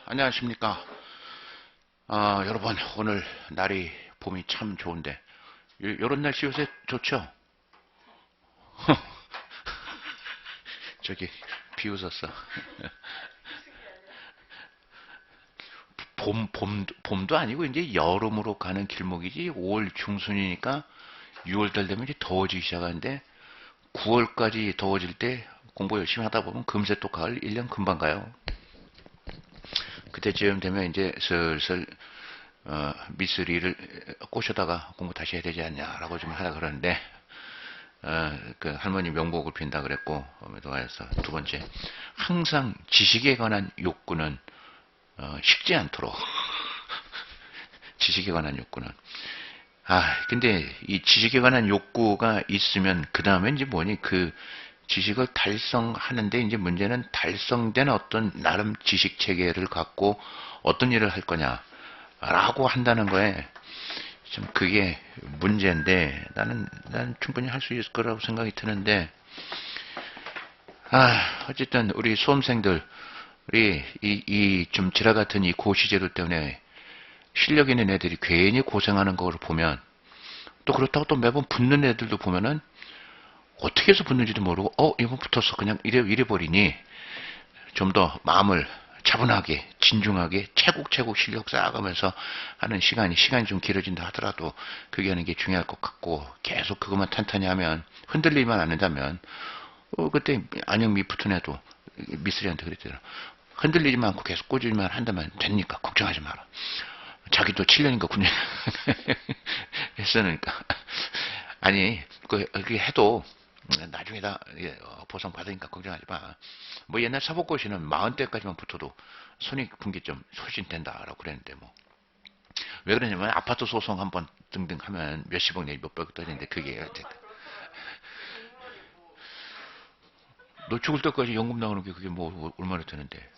안녕하십니까. 여러분, 오늘 날이, 봄이 참 좋은데, 요런 날씨 요새 좋죠? 저기, 비웃었어. 봄도 아니고, 이제 여름으로 가는 길목이지, 5월 중순이니까 6월달 되면 이제 더워지기 시작하는데, 9월까지 더워질 때 공부 열심히 하다 보면 금세 또 가을 1년 금방 가요. 그때쯤 되면 이제 슬슬 미쓰리를 꼬셔다가 공부 다시 해야 되지 않냐라고 좀 하라 그러는데 그 할머니 명복을 빈다 그랬고 그래서 두 번째 항상 지식에 관한 욕구는 식지 않도록 지식에 관한 욕구는 근데 이 지식에 관한 욕구가 있으면 그 다음에 이제 뭐니 그 지식을 달성하는데 이제 문제는 달성된 어떤 나름 지식 체계를 갖고 어떤 일을 할 거냐라고 한다는 거에 좀 그게 문제인데 나는 충분히 할 수 있을 거라고 생각이 드는데 어쨌든 우리 수험생들 우리 이 좀 지라 같은 이 고시제도 때문에 실력 있는 애들이 괜히 고생하는 걸 보면 또 그렇다고 또 매번 붙는 애들도 보면은 어떻게 해서 붙는지도 모르고 이번 붙었어 그냥 이래 버리니 좀 더 마음을 차분하게 진중하게 차곡차곡 실력 쌓아가면서 하는 시간이 좀 길어진다 하더라도 그게 하는 게 중요할 것 같고 계속 그것만 탄탄히 하면 흔들리면 안 된다면 그때 안영미 붙은 애도 미쓰리한테 그랬잖아. 흔들리지만 않고 계속 꾸준히만 한다면 됩니까? 걱정하지 마라. 자기도 7년인가 9년 했으니까 아니 그게 해도 나중에다 보상 받으니까 걱정하지 마. 뭐 옛날 사법고시는 40대까지만 붙어도 손익분기점 소진된다라고 그랬는데 뭐 왜 그러냐면 아파트 소송 한번 등등 하면 몇십억 내지 몇백억 떠지는데 그게 너 죽을 때까지 연금 나오는 게 그게 뭐 얼마나 되는데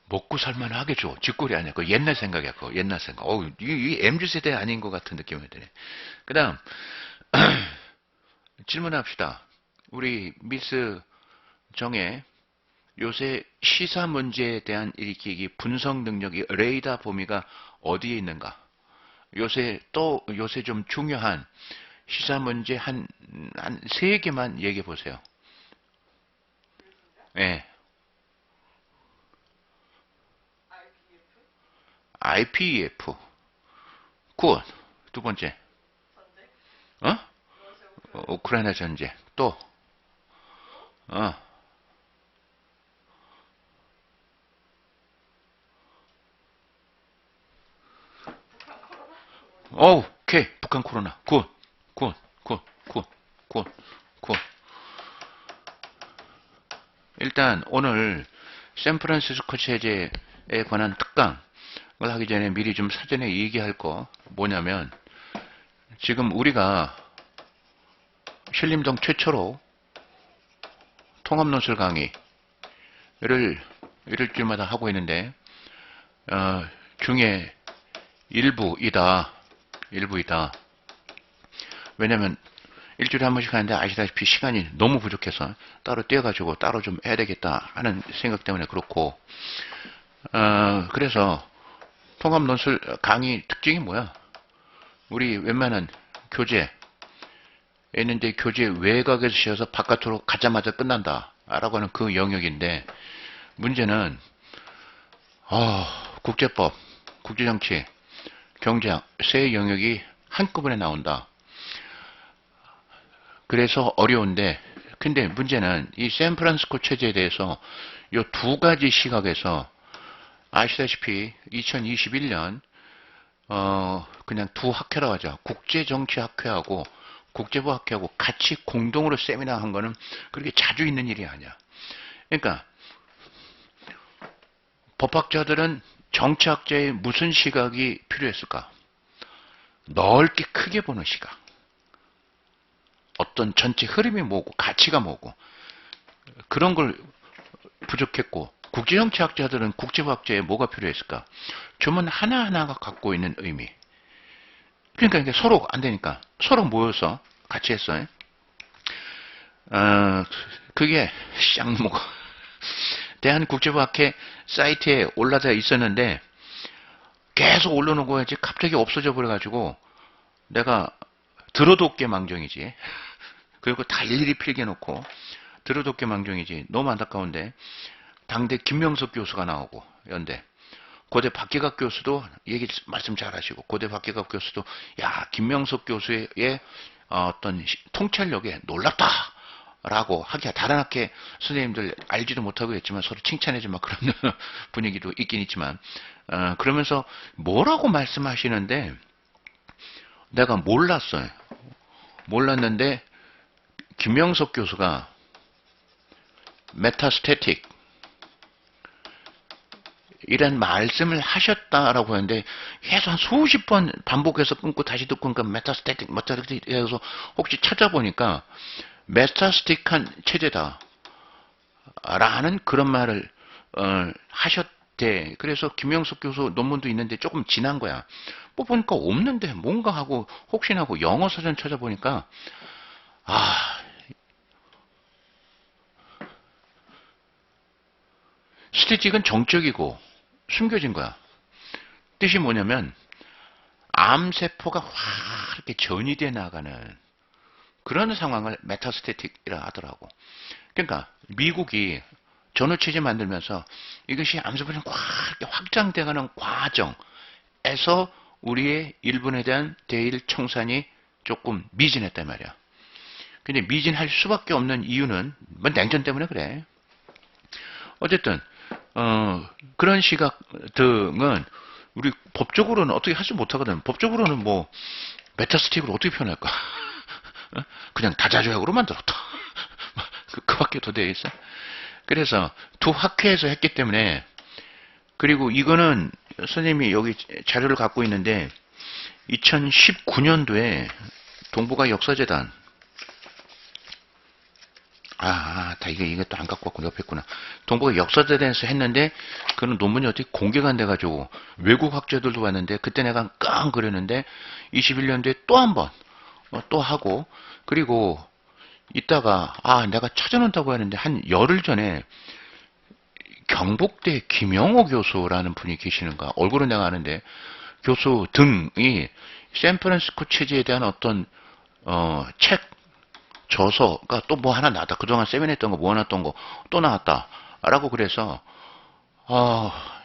먹고 살만 하겠죠. 쥐꼬리 아니야. 그 옛날 생각이야. 그 옛날 생각. 이 MZ 세대 아닌 것 같은 느낌이 드네. 그다음 질문합시다. 우리 미스 정의 요새 시사 문제에 대한 이렇게 분석 능력이 레이더 범위가 어디에 있는가? 요새 좀 중요한 시사 문제 한 세 개만 얘기해 보세요. 예. IPEF. 굿. 두 번째. 어? 우크라이나 전쟁. 또. 어. 오케이. 북한 코로나. 굿. 굿. 굿. 굿. 굿. 굿. 일단 오늘 샌프란시스코 체제에 관한 특강을 하기 전에 미리 좀 사전에 얘기할 거 뭐냐면 지금 우리가 신림동 최초로 통합논술 강의를 일주일마다 하고 있는데 중에 일부이다. 왜냐면 일주일에 한 번씩 하는데 아시다시피 시간이 너무 부족해서 따로 떼어가지고 따로 좀 해야 되겠다 하는 생각 때문에 그렇고 그래서 통합논술 강의 특징이 뭐야? 우리 웬만한 교재 있는데 교재 외곽에서 쉬어서 바깥으로 가자마자 끝난다 라고 하는 그 영역인데 문제는 국제법, 국제정치, 경제학 세 영역이 한꺼번에 나온다. 그래서 어려운데 근데 문제는 이 샌프란시스코 체제에 대해서 이 두 가지 시각에서 아시다시피 2021년 그냥 두 학회라고 하죠. 국제정치학회하고 국제부 학회하고 같이 공동으로 세미나 한 거는 그렇게 자주 있는 일이 아니야. 그러니까 법학자들은 정치학자의 무슨 시각이 필요했을까? 넓게 크게 보는 시각. 어떤 전체 흐름이 뭐고 가치가 뭐고 그런 걸 부족했고 국제정치학자들은 국제과학자에 뭐가 필요했을까? 주문 하나하나가 갖고 있는 의미. 그러니까 이게 서로 안 되니까 서로 모여서 같이 했어요. 그게 쌍무가 대한국제부학회 사이트에 올라져 있었는데 계속 올려놓은 거였지 갑자기 없어져 버려가지고 내가 들어도 없게 망정이지. 그리고 다 일일이 필기해놓고 들어도 없게 망정이지. 너무 안타까운데 당대 김명석 교수가 나오고 연대 고대 박기각 교수도 말씀 잘하시고 고대 박기각 교수도 야 김명석 교수의 어떤 통찰력에 놀랍다 라고 하기야 다른 학회 선생님들 알지도 못하고 했지만 서로 칭찬해주면 그런 분위기도 있긴 있지만 그러면서 뭐라고 말씀하시는데 내가 몰랐어요. 몰랐는데 김명석 교수가 메타스태틱 이런 말씀을 하셨다라고 하는데 계속 한 수십 번 반복해서 끊고 다시 듣고 그러니까 메타스태틱 해서 혹시 찾아보니까 메타스틱한 체제다 라는 그런 말을 하셨대. 그래서 김영석 교수 논문도 있는데 조금 지난 거야. 뭐 보니까 없는데 뭔가 하고 혹시나 하고 영어 사전 찾아보니까 스태틱은 정적이고 숨겨진 거야. 뜻이 뭐냐면 암세포가 확 이렇게 전이돼 나가는 그런 상황을 메타스태틱이라 하더라고. 그러니까 미국이 전후체제 만들면서 이것이 암세포가 확 이렇게 확장돼가는 과정에서 우리의 일본에 대한 대일 청산이 조금 미진했단 말이야. 근데 미진할 수밖에 없는 이유는 뭐 냉전 때문에 그래. 어쨌든 그런 시각 등은 우리 법적으로는 어떻게 하지 못하거든. 법적으로는 뭐 메타스틱으로 어떻게 표현할까? 그냥 다자조약으로 만들었다. 그밖에 더 되어 있어. 그래서 두 학회에서 했기 때문에 그리고 이거는 선생님이 여기 자료를 갖고 있는데 2019년도에 동북아 역사재단 다 이것도 안 갖고 왔고 옆에 있구나. 동북아 역사재단에서 했는데 그는 논문이 어떻게 공개가 안 돼가지고 외국 학자들도 왔는데 그때 내가 깡 그랬는데 21년도에 또 한 번 또 하고 그리고 이따가 내가 찾아놓는다고 했는데 한 열흘 전에 경북대 김영호 교수라는 분이 계시는가 얼굴은 내가 아는데 교수 등이 샌프란시스코 체제에 대한 어떤 책 저서가 또 뭐 하나 나왔다. 그동안 세미나했던 거 모아놨던 거 또 나왔다. 라고 그래서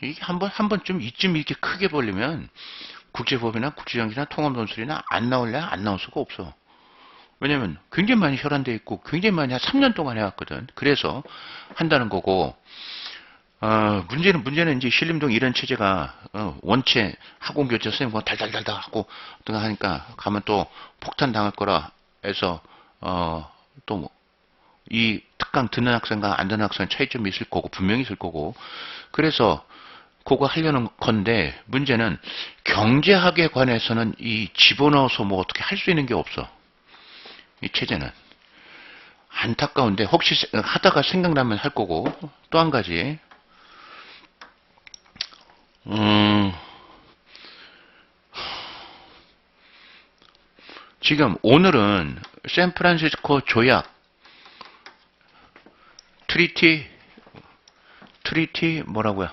이게 한 번쯤 이쯤 이렇게 크게 벌리면 국제법이나 국제정치나 통합논술이나 안 나올래? 안 나올 수가 없어. 왜냐면 굉장히 많이 혈안돼 있고 굉장히 많이 한 3년 동안 해왔거든. 그래서 한다는 거고 문제는 이제 신림동 이런 체제가 원체 학원교재 선생님과 달달달달 하고 등 하니까 가면 또 폭탄 당할 거라 해서 또 뭐 이 특강 듣는 학생과 안 듣는 학생 차이점이 있을 거고 분명히 있을 거고 그래서 그거 하려는 건데 문제는 경제학에 관해서는 이 집어넣어서 뭐 어떻게 할 수 있는 게 없어. 이 체제는 안타까운데 혹시 하다가 생각나면 할 거고 또 한 가지 지금 오늘은 샌프란시스코 조약 트리티 뭐라고요?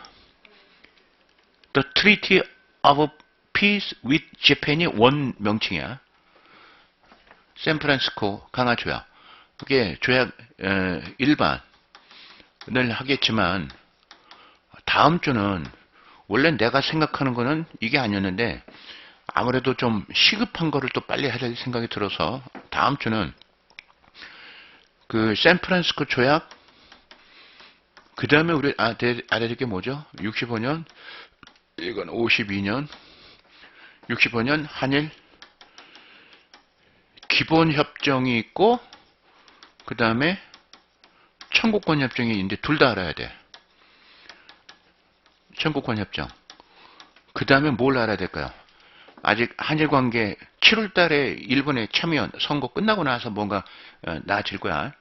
The Treaty of Peace with Japan이 원 명칭이야. 샌프란시스코 강화 조약. 그게 조약 일반을 하겠지만 다음 주는 원래 내가 생각하는 거는 이게 아니었는데 아무래도 좀 시급한 거를 또 빨리 해야 될 생각이 들어서 다음 주는 그 샌프란시스코 조약 그 다음에 우리 알아야 게 뭐죠? 65년 이건 52년 65년 한일 기본협정이 있고 그 다음에 청구권협정이 있는데 둘 다 알아야 돼. 청구권협정 그 다음에 뭘 알아야 될까요? 아직 한일관계 7월달에 일본의 참여연 선거 끝나고 나서 뭔가 나아질 거야.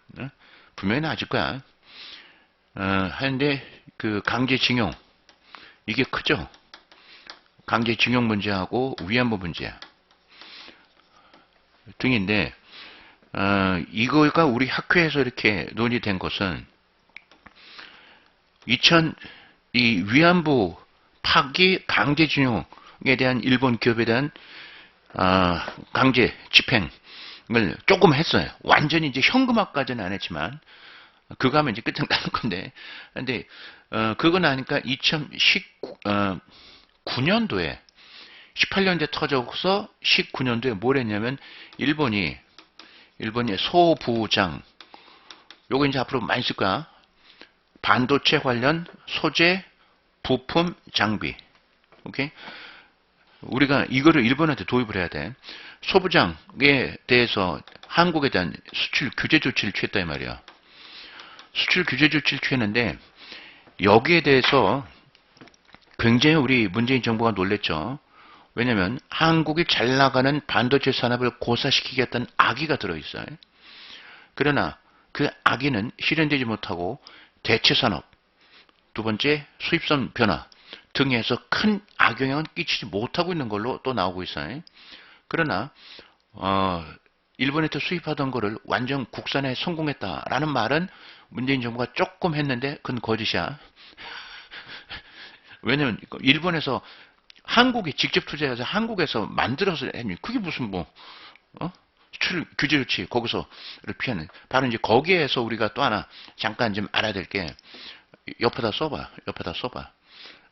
분명히 나아질 거야. 하는데 그 강제징용 이게 크죠. 강제징용 문제하고 위안부 문제 등인데 이거가 우리 학회에서 이렇게 논의된 것은 이 위안부 파기 강제징용에 대한 일본 기업에 대한 강제 집행을 조금 했어요. 완전히 이제 현금화까지는 안 했지만 그거 하면 이제 끝장나는 건데, 근데 그거 나니까 2019년도에 18년도에 터져서 19년도에 뭘 했냐면 일본이 소부장, 요거 이제 앞으로 많이 쓸 거야. 반도체 관련 소재, 부품, 장비. 오케이? 우리가 이거를 일본한테 도입을 해야 돼. 소부장에 대해서 한국에 대한 수출 규제 조치를 취했다 이 말이야. 수출 규제 조치를 취했는데 여기에 대해서 굉장히 우리 문재인 정부가 놀랬죠. 왜냐면 한국이 잘 나가는 반도체 산업을 고사시키겠다는 악의가 들어있어요. 그러나 그 악의는 실현되지 못하고 대체 산업, 두 번째 수입선 변화 등에서 큰 악영향은 끼치지 못하고 있는 걸로 또 나오고 있어요. 그러나 일본에서 수입하던 거를 완전 국산에 성공했다라는 말은 문재인 정부가 조금 했는데 그건 거짓이야. 왜냐면 일본에서 한국이 직접 투자해서 한국에서 만들어서 했니? 그게 무슨 수출 규제 조치 거기서를 피하는. 바로 이제 거기에서 우리가 또 하나 잠깐 좀 알아야 될 게 옆에다 써봐.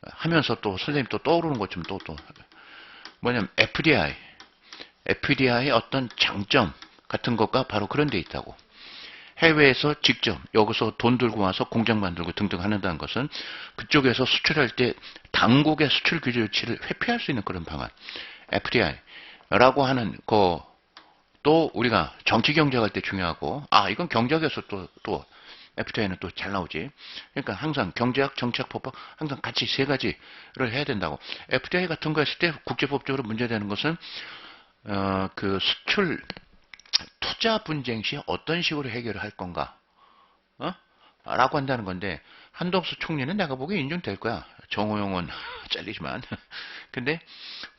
하면서 또 선생님 또 떠오르는 것 좀 또 뭐냐면 FDI의 어떤 장점 같은 것과 바로 그런 데 있다고. 해외에서 직접 여기서 돈 들고 와서 공장 만들고 등등 한다는 것은 그쪽에서 수출할 때 당국의 수출 규제 조치를 회피할 수 있는 그런 방안. FDI라고 하는 거 또 우리가 정치 경제할 때 중요하고, 이건 경제학에서 또 FDI는 또 잘 나오지. 그러니까 항상 경제학, 정치학, 법학 항상 같이 세 가지를 해야 된다고. FDI 같은 거 했을 때 국제법적으로 문제되는 것은 그 수출 투자 분쟁 시 어떤 식으로 해결을 할 건가, 라고 한다는 건데, 한덕수 총리는 내가 보기에 인정될 거야. 정호영은 잘리지만. 근데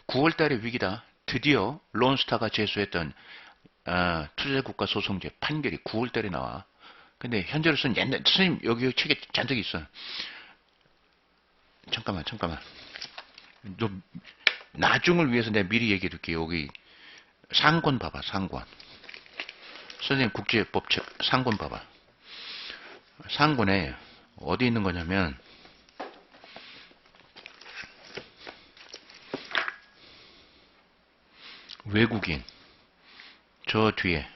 9월달에 위기다. 드디어 론스타가 제소했던 투자국가 소송제 판결이 9월달에 나와. 근데 현재로서는 옛날 선생님 여기 책에 잔뜩 있어. 잠깐만. 너 나중을 위해서 내가 미리 얘기해 줄게. 여기 상권 봐봐. 상권. 선생님 국제법책 상권 봐봐. 상권에 어디 있는 거냐면 외국인 저 뒤에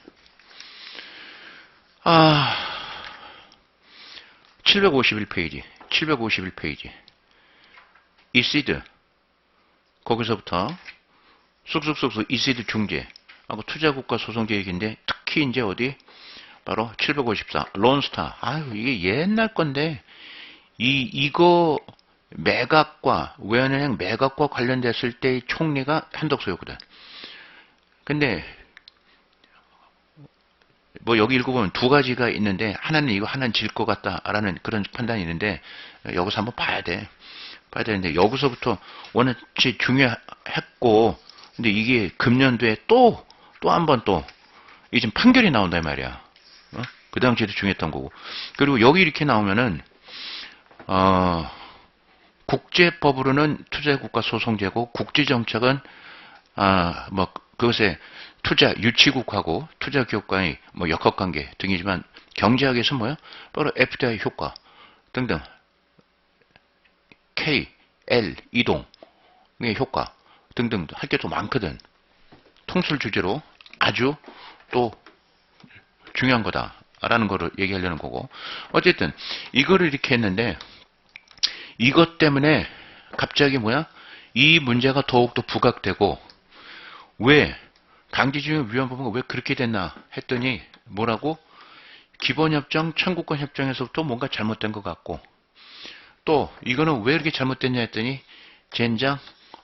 751페이지 이시드 거기서부터 쑥쑥 이시드 중재하고 투자국가 소송제 얘기인데, 특히 이제 어디 바로 754 론스타. 이게 옛날 건데 이거 매각과 외환은행 매각과 관련됐을 때의 총리가 한덕수였거든. 근데 뭐 여기 읽어보면 두 가지가 있는데, 하나는 이거, 하나는 질 것 같다라는 그런 판단이 있는데, 여기서 한번 봐야 되는데 여기서부터 원체 중요했고, 근데 이게 금년도에 또 한 번 이 지금 판결이 나온다 이 말이야. 그 당시에도 중요했던 거고. 그리고 여기 이렇게 나오면은 국제법으로는 투자국가 소송제고, 국제정책은 그것에 투자 유치국하고 투자기업과의 역학관계 등이지만, 경제학에서 뭐야? 바로 FDI 효과 등등, K, L 이동의 효과 등등 할 게 더 많거든. 통술 주제로 아주 또 중요한 거다라는 거를 얘기하려는 거고. 어쨌든 이거를 이렇게 했는데, 이것 때문에 갑자기 이 문제가 더욱더 부각되고, 왜 강제징용 위헌법은 왜 그렇게 됐나 했더니 뭐라고? 기본협정, 청구권협정에서부터 뭔가 잘못된 것 같고, 또 이거는 왜 이렇게 잘못됐냐 했더니 젠장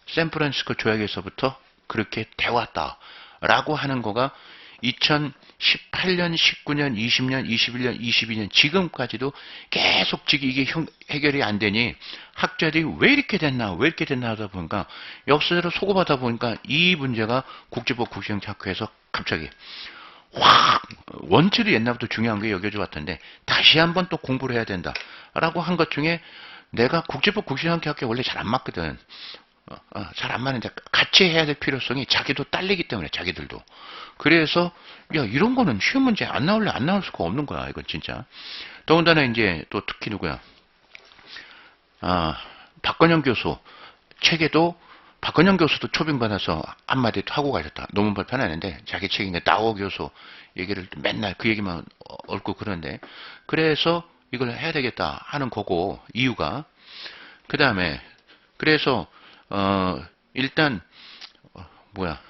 샌프란시스코 조약에서부터 그렇게 되왔다라고 하는 거가 2018년, 19년, 20년, 21년, 22년 지금까지도 계속 지금 이게 해결이 안 되니 학자들이 왜 이렇게 됐나 하다 보니까, 역사대로 소급하다 보니까 이 문제가 국제법 국제정책학회에서 갑자기 확 원칙이 옛날부터 중요한 게 여겨져 왔던데 다시 한번 또 공부를 해야 된다라고 한 것 중에 내가 국제법 국제학교 원래 잘 안 맞거든. 잘 안 맞는데 같이 해야 될 필요성이 자기도 딸리기 때문에 자기들도. 그래서 야 이런 거는 쉬운 문제 안 나올래 안 나올 수가 없는 거야 이건 진짜. 더군다나 이제 또 특히 누구야? 박건영 교수 책에도 박건영 교수도 초빙받아서 한마디도 하고 가셨다. 논문 발표하는데 자기 책인데 나오 교수 얘기를 맨날 그 얘기만 얽고 그러는데 그래서 이걸 해야 되겠다 하는 거고 이유가 그 다음에 그래서 일단 뭐야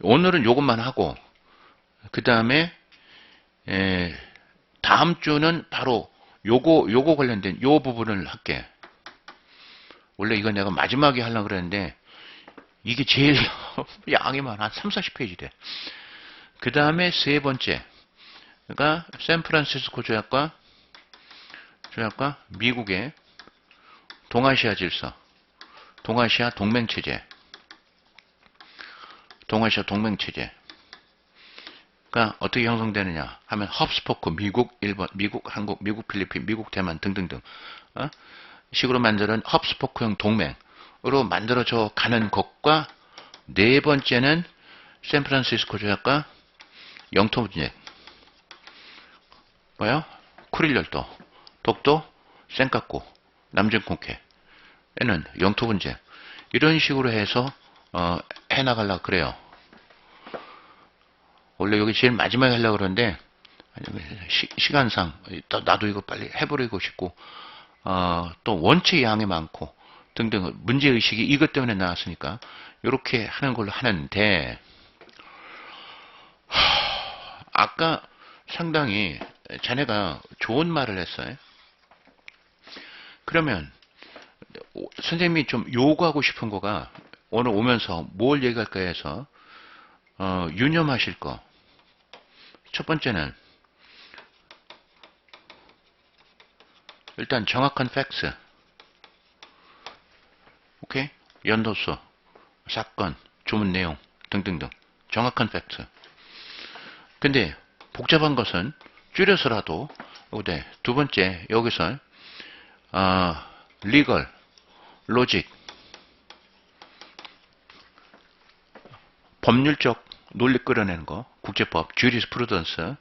오늘은 요것만 하고 그 다음에 다음 주는 바로 요거 관련된 요 부분을 할게. 원래 이건 내가 마지막에 하려고 그랬는데 이게 제일 양이 많아. 한 3, 40페이지 돼. 그 다음에 세 번째가 샌프란시스코 조약과 미국의 동아시아 질서, 동아시아 동맹체제. 가 어떻게 형성되느냐 하면 헙스포크 미국, 일본, 미국, 한국, 미국, 필리핀, 미국, 대만 등등등 식으로 만드는 헙스포크형 동맹으로 만들어져 가는 것과 네 번째는 샌프란시스코 조약과 영토 문제 뭐요? 쿠릴 열도, 독도, 센카쿠, 남중국해에는 영토 문제 이런 식으로 해서 해나가려고 그래요. 원래 여기 제일 마지막에 하려고 그러는데 시간상 나도 이거 빨리 해버리고 싶고 또 원체 양이 많고 등등 문제의식이 이것 때문에 나왔으니까 이렇게 하는 걸로 하는데 아까 상당히 자네가 좋은 말을 했어요. 그러면 선생님이 좀 요구하고 싶은 거가 오늘 오면서 뭘 얘기할까 해서 유념하실 거. 첫 번째는 일단 정확한 팩스. 오케이? 연도수, 사건, 조문 내용 등등등. 정확한 팩트. 근데 복잡한 것은 줄여서라도 네, 두 번째 여기서 리걸, 로직, 법률적 논리 끌어내는 거, 국제법, 주리스프루던스.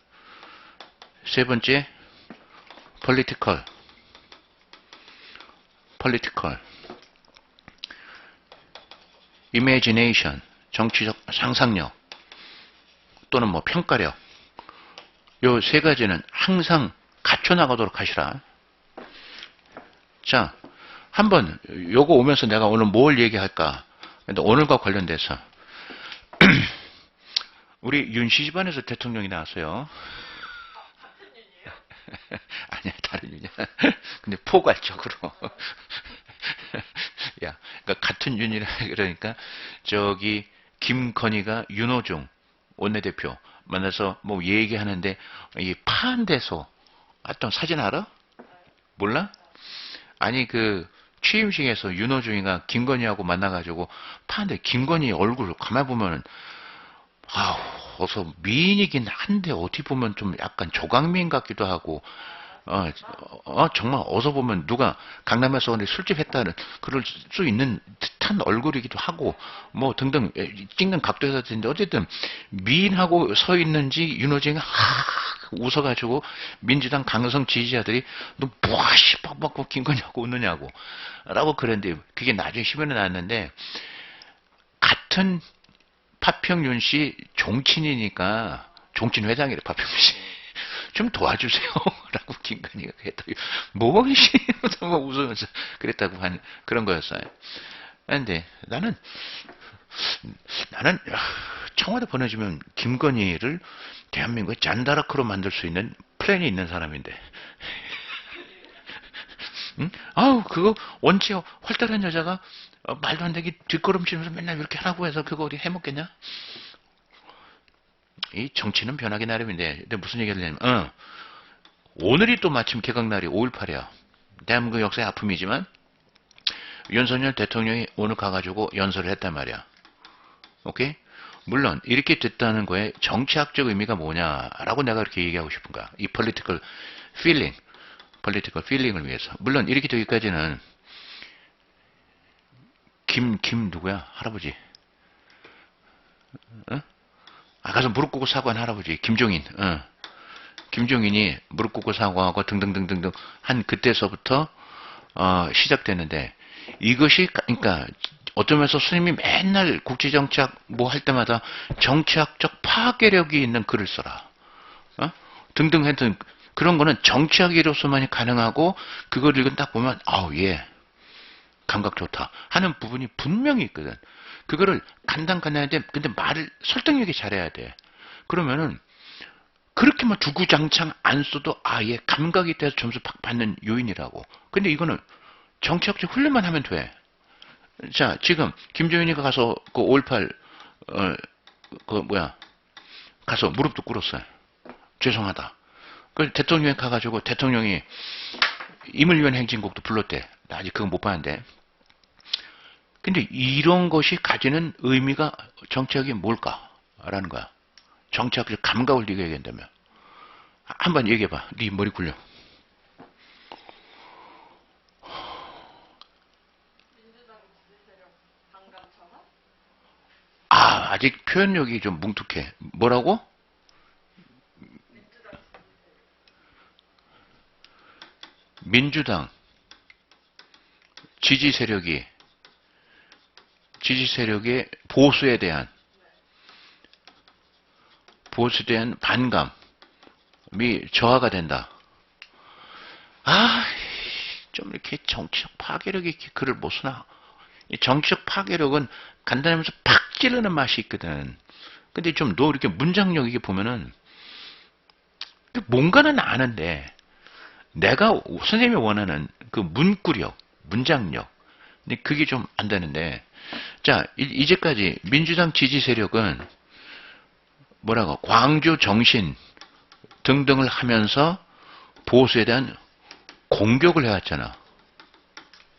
세 번째, political, imagination, 정치적 상상력, 또는 뭐 평가력. 요 세 가지는 항상 갖춰 나가도록 하시라. 자, 한번 요거 오면서 내가 오늘 뭘 얘기할까? 근데 오늘과 관련돼서 우리 윤씨 집안에서 대통령이 나왔어요. 아니야, 다른 윤이야. 근데 포괄적으로. 야, 그러니까 같은 윤이라 그러니까 저기 김건희가 윤호중 원내대표 만나서 뭐 얘기하는데 이 파한대소 어떤 사진 알아? 몰라? 아니 그 취임식에서 윤호중이가 김건희하고 만나가지고 파한데 김건희 얼굴 가만 보면은 어서 미인이긴 한데 어떻게 보면 좀 약간 조강미인 같기도 하고 정말 어서 보면 누가 강남에서 술집 했다는 그럴 수 있는 듯한 얼굴이기도 하고 뭐 등등 찍는 각도에서 듣는데 어쨌든 미인하고 서 있는지 윤호진이 웃어가지고 민주당 강성 지지자들이 너 뭐하시 빡빡 김건희하고 웃느냐고 라고 그랬는데 그게 나중에 신문에 나왔는데 같은 파평윤 씨 종친이니까 종친 회장이래 파평윤 씨. 좀 도와주세요. 라고 김건희가 그랬더니 뭐시 웃으면서 그랬다고 한 그런 거였어요. 그런데 나는 청와대 보내주면 김건희를 대한민국의 잔다라크로 만들 수 있는 플랜이 있는 사람인데. 응? 그거 원체 활달한 여자가 말도 안 되게 뒷걸음치면서 맨날 이렇게 하라고 해서 그거 어디 해먹겠냐? 이 정치는 변하기 나름인데, 근데 무슨 얘기를 하냐면, 오늘이 또 마침 개각날이 5.18이야. 대한민국 역사의 아픔이지만, 윤석열 대통령이 오늘 가가지고 연설을 했단 말이야. 오케이? 물론 이렇게 됐다는 거에 정치학적 의미가 뭐냐라고 내가 그렇게 얘기하고 싶은 거야. 이 political feeling을 위해서. 물론 이렇게 되기까지는 김 누구야? 할아버지. 어? 가서 무릎 꿇고 사과한 할아버지. 김종인. 김종인이 무릎 꿇고 사과하고 등등등등등 한 그때서부터 시작되는데 이것이 그러니까 어떤 면에서 스님이 맨날 국제정치학 뭐 할 때마다 정치학적 파괴력이 있는 글을 써라. 등등 했던 그런 거는 정치학으로서만이 가능하고 그걸 읽은 딱 보면 아우 예 감각 좋다 하는 부분이 분명히 있거든. 그거를 간단한데 근데 말을 설득력이 잘해야 돼. 그러면은 그렇게만 주구장창 안 써도 아예 감각이 돼서 점수 팍 받는 요인이라고. 근데 이거는 정치학적 훈련만 하면 돼. 자, 지금 김종인이가 가서 그 5.18 가서 무릎도 꿇었어요. 죄송하다. 그 대통령이 가가지고 대통령이 임을위한 행진곡도 불렀대. 나 아직 그건 못 봤는데. 근데 이런 것이 가지는 의미가 정치학이 뭘까라는 거야. 정치학적 감각을 네가 얘기한다면. 한번 얘기해봐. 네 머리 굴려. 아직 표현력이 좀 뭉툭해. 뭐라고? 민주당 지지 세력의 보수에 대한 반감이 저하가 된다. 좀 이렇게 정치적 파괴력 있게 글을 못 쓰나. 이 정치적 파괴력은 간단하면서 팍 찌르는 맛이 있거든. 근데 좀 너 이렇게 문장력 이게 보면은 뭔가는 아는데 내가 선생님이 원하는 그 문구력, 문장력 근데 그게 좀 안 되는데 자 이제까지 민주당 지지 세력은 뭐라고 광주 정신 등등을 하면서 보수에 대한 공격을 해왔잖아.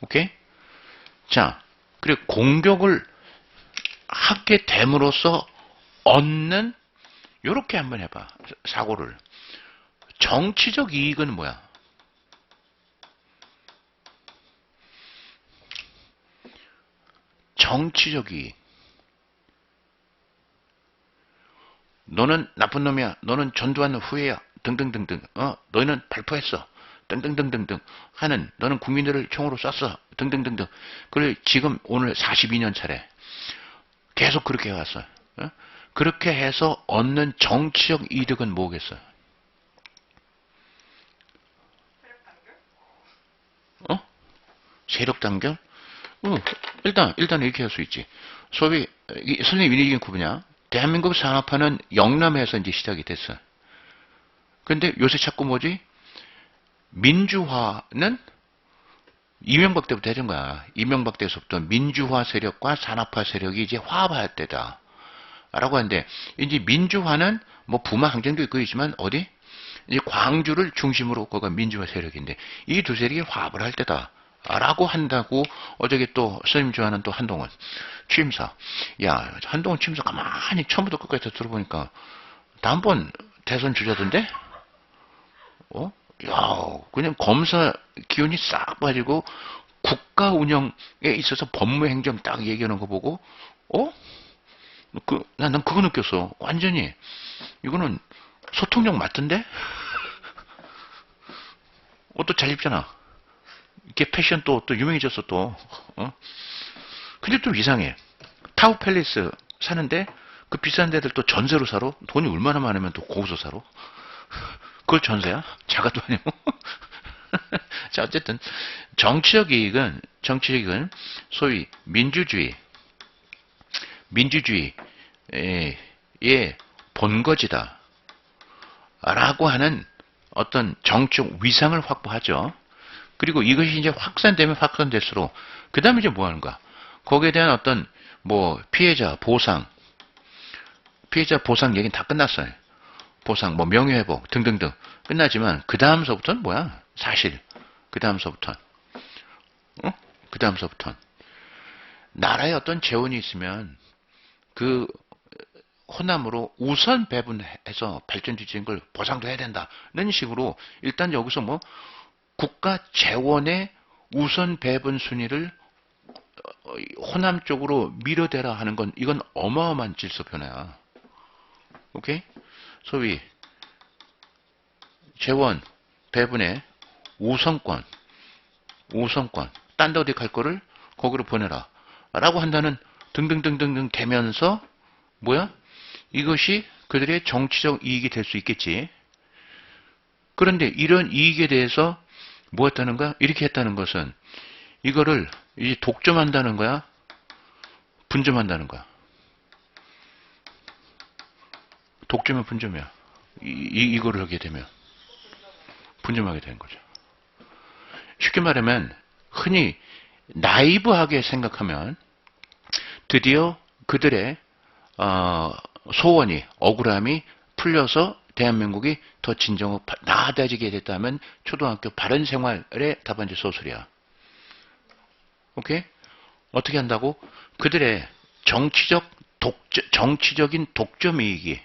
오케이? 자, 그리고 공격을 하게 됨으로써 얻는 요렇게 한번 해봐. 사고를. 정치적 이익은 뭐야? 정치적 이익. 너는 나쁜 놈이야. 너는 전두환 후예야. 등등등등. 너희는 발포했어. 등등등등등 하는 너는 국민들을 총으로 쐈어. 등등등등. 그걸 지금 오늘 42년 차례 계속 그렇게 해왔어. 그렇게 해서 얻는 정치적 이득은 뭐겠어? 세력 단결? 일단 이렇게 할 수 있지. 소위 선생님 이얘기는 그거냐? 대한민국 산업화는 영남에서 이제 시작이 됐어. 근데 요새 자꾸 뭐지? 민주화는 이명박 때부터 해준 거야. 이명박 때부터 민주화 세력과 산업화 세력이 이제 화합할 때다. 라고 하는데, 이제 민주화는 뭐 부마 항쟁도 있고 있지만, 어디? 이제 광주를 중심으로 거가 민주화 세력인데, 이 두 세력이 화합을 할 때다. 라고 한다고, 어저께 또, 스님 좋아하는 또 한동훈. 취임사. 야, 한동훈 취임사 가만히 처음부터 끝까지 들어보니까, 다음번 대선 주자던데? 야, 그냥 검사 기운이 싹 빠지고 국가 운영에 있어서 법무행정 딱 얘기하는 거 보고, 난 그거 느꼈어. 완전히. 이거는 소통력 맞던데? 옷도 잘 입잖아. 이게 패션 또 유명해졌어, 또. 근데 또 이상해. 타우 팰리스 사는데 그 비싼 데들 또 전세로 사러? 돈이 얼마나 많으면 또 거기서 사러? 그걸 전세야? 자가도 아니고. 자, 어쨌든, 정치적 이익은 소위 민주주의의 본거지다. 라고 하는 어떤 정치적 위상을 확보하죠. 그리고 이것이 이제 확산되면 확산될수록, 그 다음에 이제 뭐 하는 거야? 거기에 대한 어떤, 피해자 보상 얘기는 다 끝났어요. 보상, 명예회복 등등등 끝나지만 그 다음서부터는 뭐야? 사실 그 다음서부터는 나라에 어떤 재원이 있으면 그 호남으로 우선 배분해서 발전지 지은 걸 보상도 해야 된다는 식으로 일단 여기서 뭐 국가 재원의 우선 배분 순위를 호남 쪽으로 밀어대라 하는 건 이건 어마어마한 질서 변화야. 오케이? 소위 재원 배분의 우선권 딴 데 어디 갈 거를 거기로 보내라 라고 한다는 등등등등등 되면서 뭐야? 이것이 그들의 정치적 이익이 될 수 있겠지. 그런데 이런 이익에 대해서 뭐 했다는 거야? 이렇게 했다는 것은 이거를 이제 독점한다는 거야? 분점한다는 거야? 독점이면 분점이야. 이거를 하게 되면 분점하게 되는 거죠. 쉽게 말하면 흔히 나이브하게 생각하면 드디어 그들의 소원이 억울함이 풀려서 대한민국이 더 진정으로 나아지게 됐다면 초등학교 바른 생활의 답안지 소설이야. 오케이? 어떻게 한다고? 그들의 정치적인 독점 이익이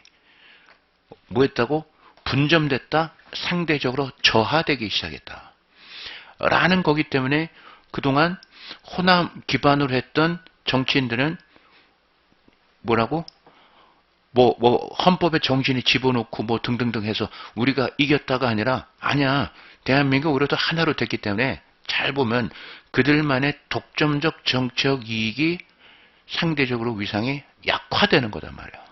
뭐했다고? 분점됐다, 상대적으로 저하되기 시작했다. 라는 거기 때문에 그동안 호남 기반으로 했던 정치인들은 뭐라고? 헌법에 정신이 집어넣고 뭐 등등등 해서 우리가 이겼다가 아니라 아니야. 대한민국 우리도 하나로 됐기 때문에 잘 보면 그들만의 독점적 정치적 이익이 상대적으로 위상이 약화되는 거단 말이야.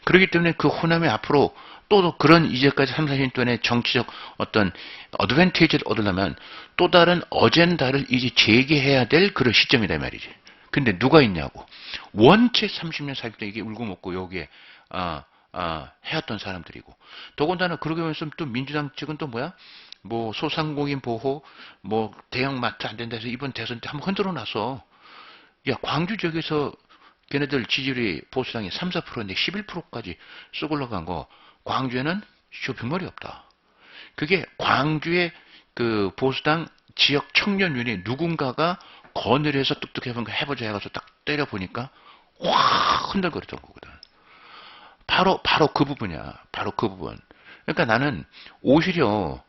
그렇기 때문에 그 호남이 앞으로 또 그런 이제까지 3, 40년 동안의 정치적 어떤 어드밴티지를 얻으려면 또 다른 어젠다를 이제 제기해야 될 그런 시점이다 말이지. 근데 누가 있냐고. 원체 30년, 40년 이게 울고 먹고 여기에 해왔던 사람들이고. 더군다나 그러게 하면서 또 민주당 측은 또 뭐야? 뭐 소상공인 보호, 뭐 대형마트 안 된다 해서 이번 대선 때 한번 흔들어 놨어. 야, 광주 지역에서 걔네들 지지율이 보수당이 3, 4%인데 11%까지 쑥 올라간 거. 광주에는 쇼핑몰이 없다. 그게 광주의 그 보수당 지역 청년윤이 누군가가 건의를 해서 뚝뚝 해보자 해가지고 딱 때려보니까 확 흔들거렸던 거거든. 바로 그 부분이야. 바로 그 부분. 그러니까 나는 오히려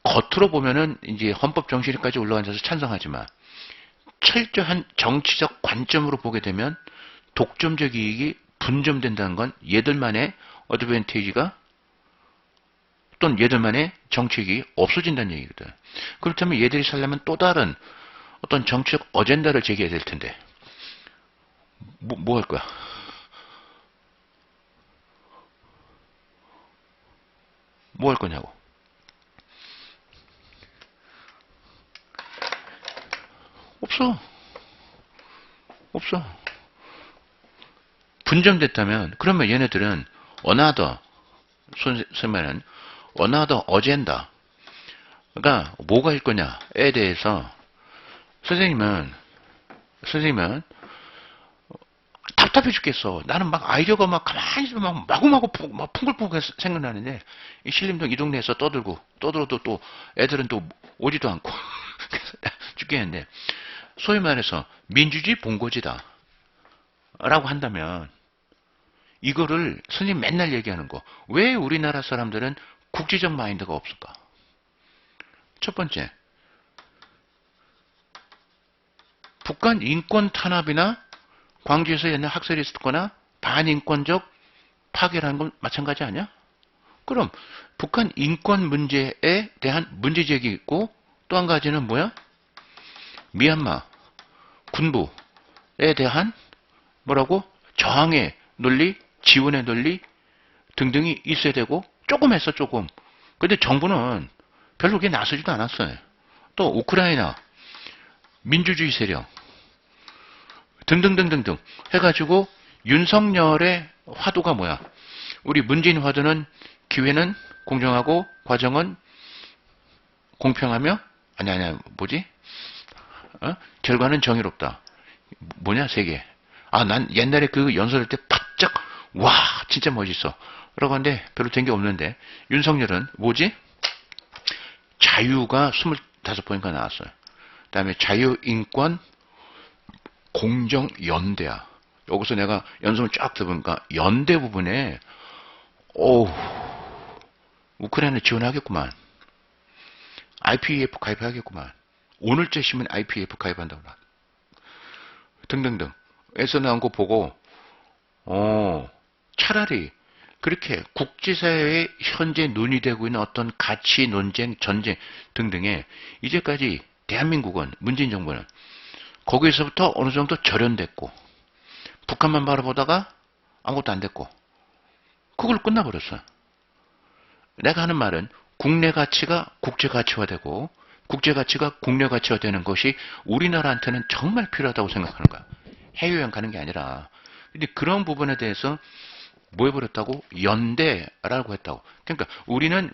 겉으로 보면은 이제 헌법 정신까지 올라앉아서 찬성하지만 철저한 정치적 관점으로 보게 되면 독점적 이익이 분점된다는 건 얘들만의 어드밴티지가 또는 얘들만의 정책이 없어진다는 얘기거든. 그렇다면 얘들이 살려면 또 다른 어떤 정치적 어젠다를 제기해야 될 텐데 뭐 할 거야? 뭐 할 거냐고. 없어. 분점됐다면 그러면 얘네들은 another 어젠다. 그러니까 뭐가 일 거냐에 대해서 선생님은 답답해 죽겠어. 나는 막 아이디어가 막 가만히 있으면 막 마구마구 막 풍글풍글 생각나는데 이 신림동 이 동네에서 떠들어도 또 애들은 또 오지도 않고 죽겠는데 소위 말해서 민주주의 본고지다 라고 한다면 이거를 선생님 맨날 얘기하는 거 왜 우리나라 사람들은 국제적 마인드가 없을까? 첫 번째 북한 인권 탄압이나 광주에서 옛날 학살이 있었거나 반인권적 파괴라는 건 마찬가지 아니야? 그럼 북한 인권 문제에 대한 문제제기 있고 또 한 가지는 뭐야? 미얀마 군부에 대한 뭐라고? 저항의 논리, 지원의 논리 등등이 있어야 되고 조금 했어 조금. 근데 정부는 별로 그게 나서지도 않았어요. 또 우크라이나 민주주의 세력 등등등등등 해가지고 윤석열의 화두가 뭐야? 우리 문재인 화두는 기회는 공정하고 과정은 공평하며 뭐지? 결과는 정의롭다. 뭐냐 세 개. 난 옛날에 그 연설할 때 바짝 와 진짜 멋있어. 라고 하는데 별로 된 게 없는데 윤석열은 뭐지? 자유가 25포인트가 나왔어요. 그 다음에 자유, 인권, 공정, 연대야. 여기서 내가 연속을 쫙 들어보니까 연대 부분에 우크라이나 지원하겠구만. IPEF 가입하겠구만. 오늘째 신문 IPEF 가입한다고 나. 등등등. 에서 나온 거 보고 차라리 그렇게 국제사회에 현재 논의되고 있는 어떤 가치 논쟁, 전쟁 등등에 이제까지 대한민국은 문재인 정부는 거기서부터 어느 정도 절연됐고 북한만 바라보다가 아무것도 안 됐고 그걸 끝나버렸어. 내가 하는 말은 국내 가치가 국제 가치화되고 국제 가치가 국내 가치화되는 것이 우리나라한테는 정말 필요하다고 생각하는 거야. 해외여행 가는 게 아니라. 근데 그런 부분에 대해서 뭐 해버렸다고? 연대라고 했다고. 그러니까 우리는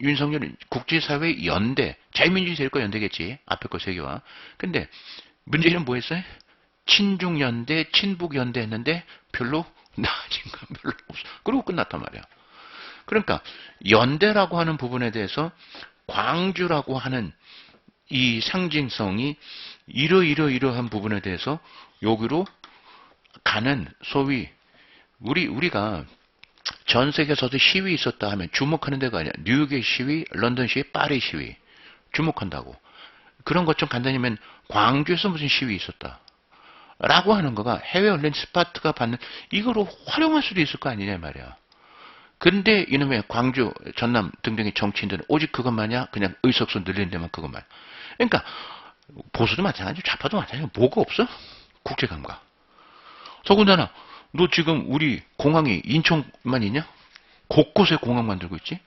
윤석열 국제사회 연대, 자유민주주의 제일거 연대겠지. 앞에 거 세 개와. 근데 문재인은 뭐 했어요? 친중연대, 친북연대 했는데 별로 나아진 건 별로 없어. 그리고 끝났단 말이야. 그러니까 연대라고 하는 부분에 대해서 광주라고 하는 이 상징성이 이러한 부분에 대해서 여기로 가는 소위 우리가 전 세계에서도 시위 있었다 하면 주목하는 데가 아니야. 뉴욕의 시위, 런던 시위, 파리 시위 주목한다고. 그런 것 좀 간단히 하면 광주에서 무슨 시위 있었다 라고 하는 거가 해외 언론 스파트가 받는 이거로 활용할 수도 있을 거 아니냐 말이야. 근데 이놈의 광주, 전남 등등의 정치인들은 오직 그것만이야. 그냥 의석수 늘리는 데만 그것만. 그러니까 보수도 마찬가지고 좌파도 마찬가지고 뭐가 없어? 국제감각. 더군다나 너 지금 우리 공항이 인천만 있냐? 곳곳에 공항 만들고 있지?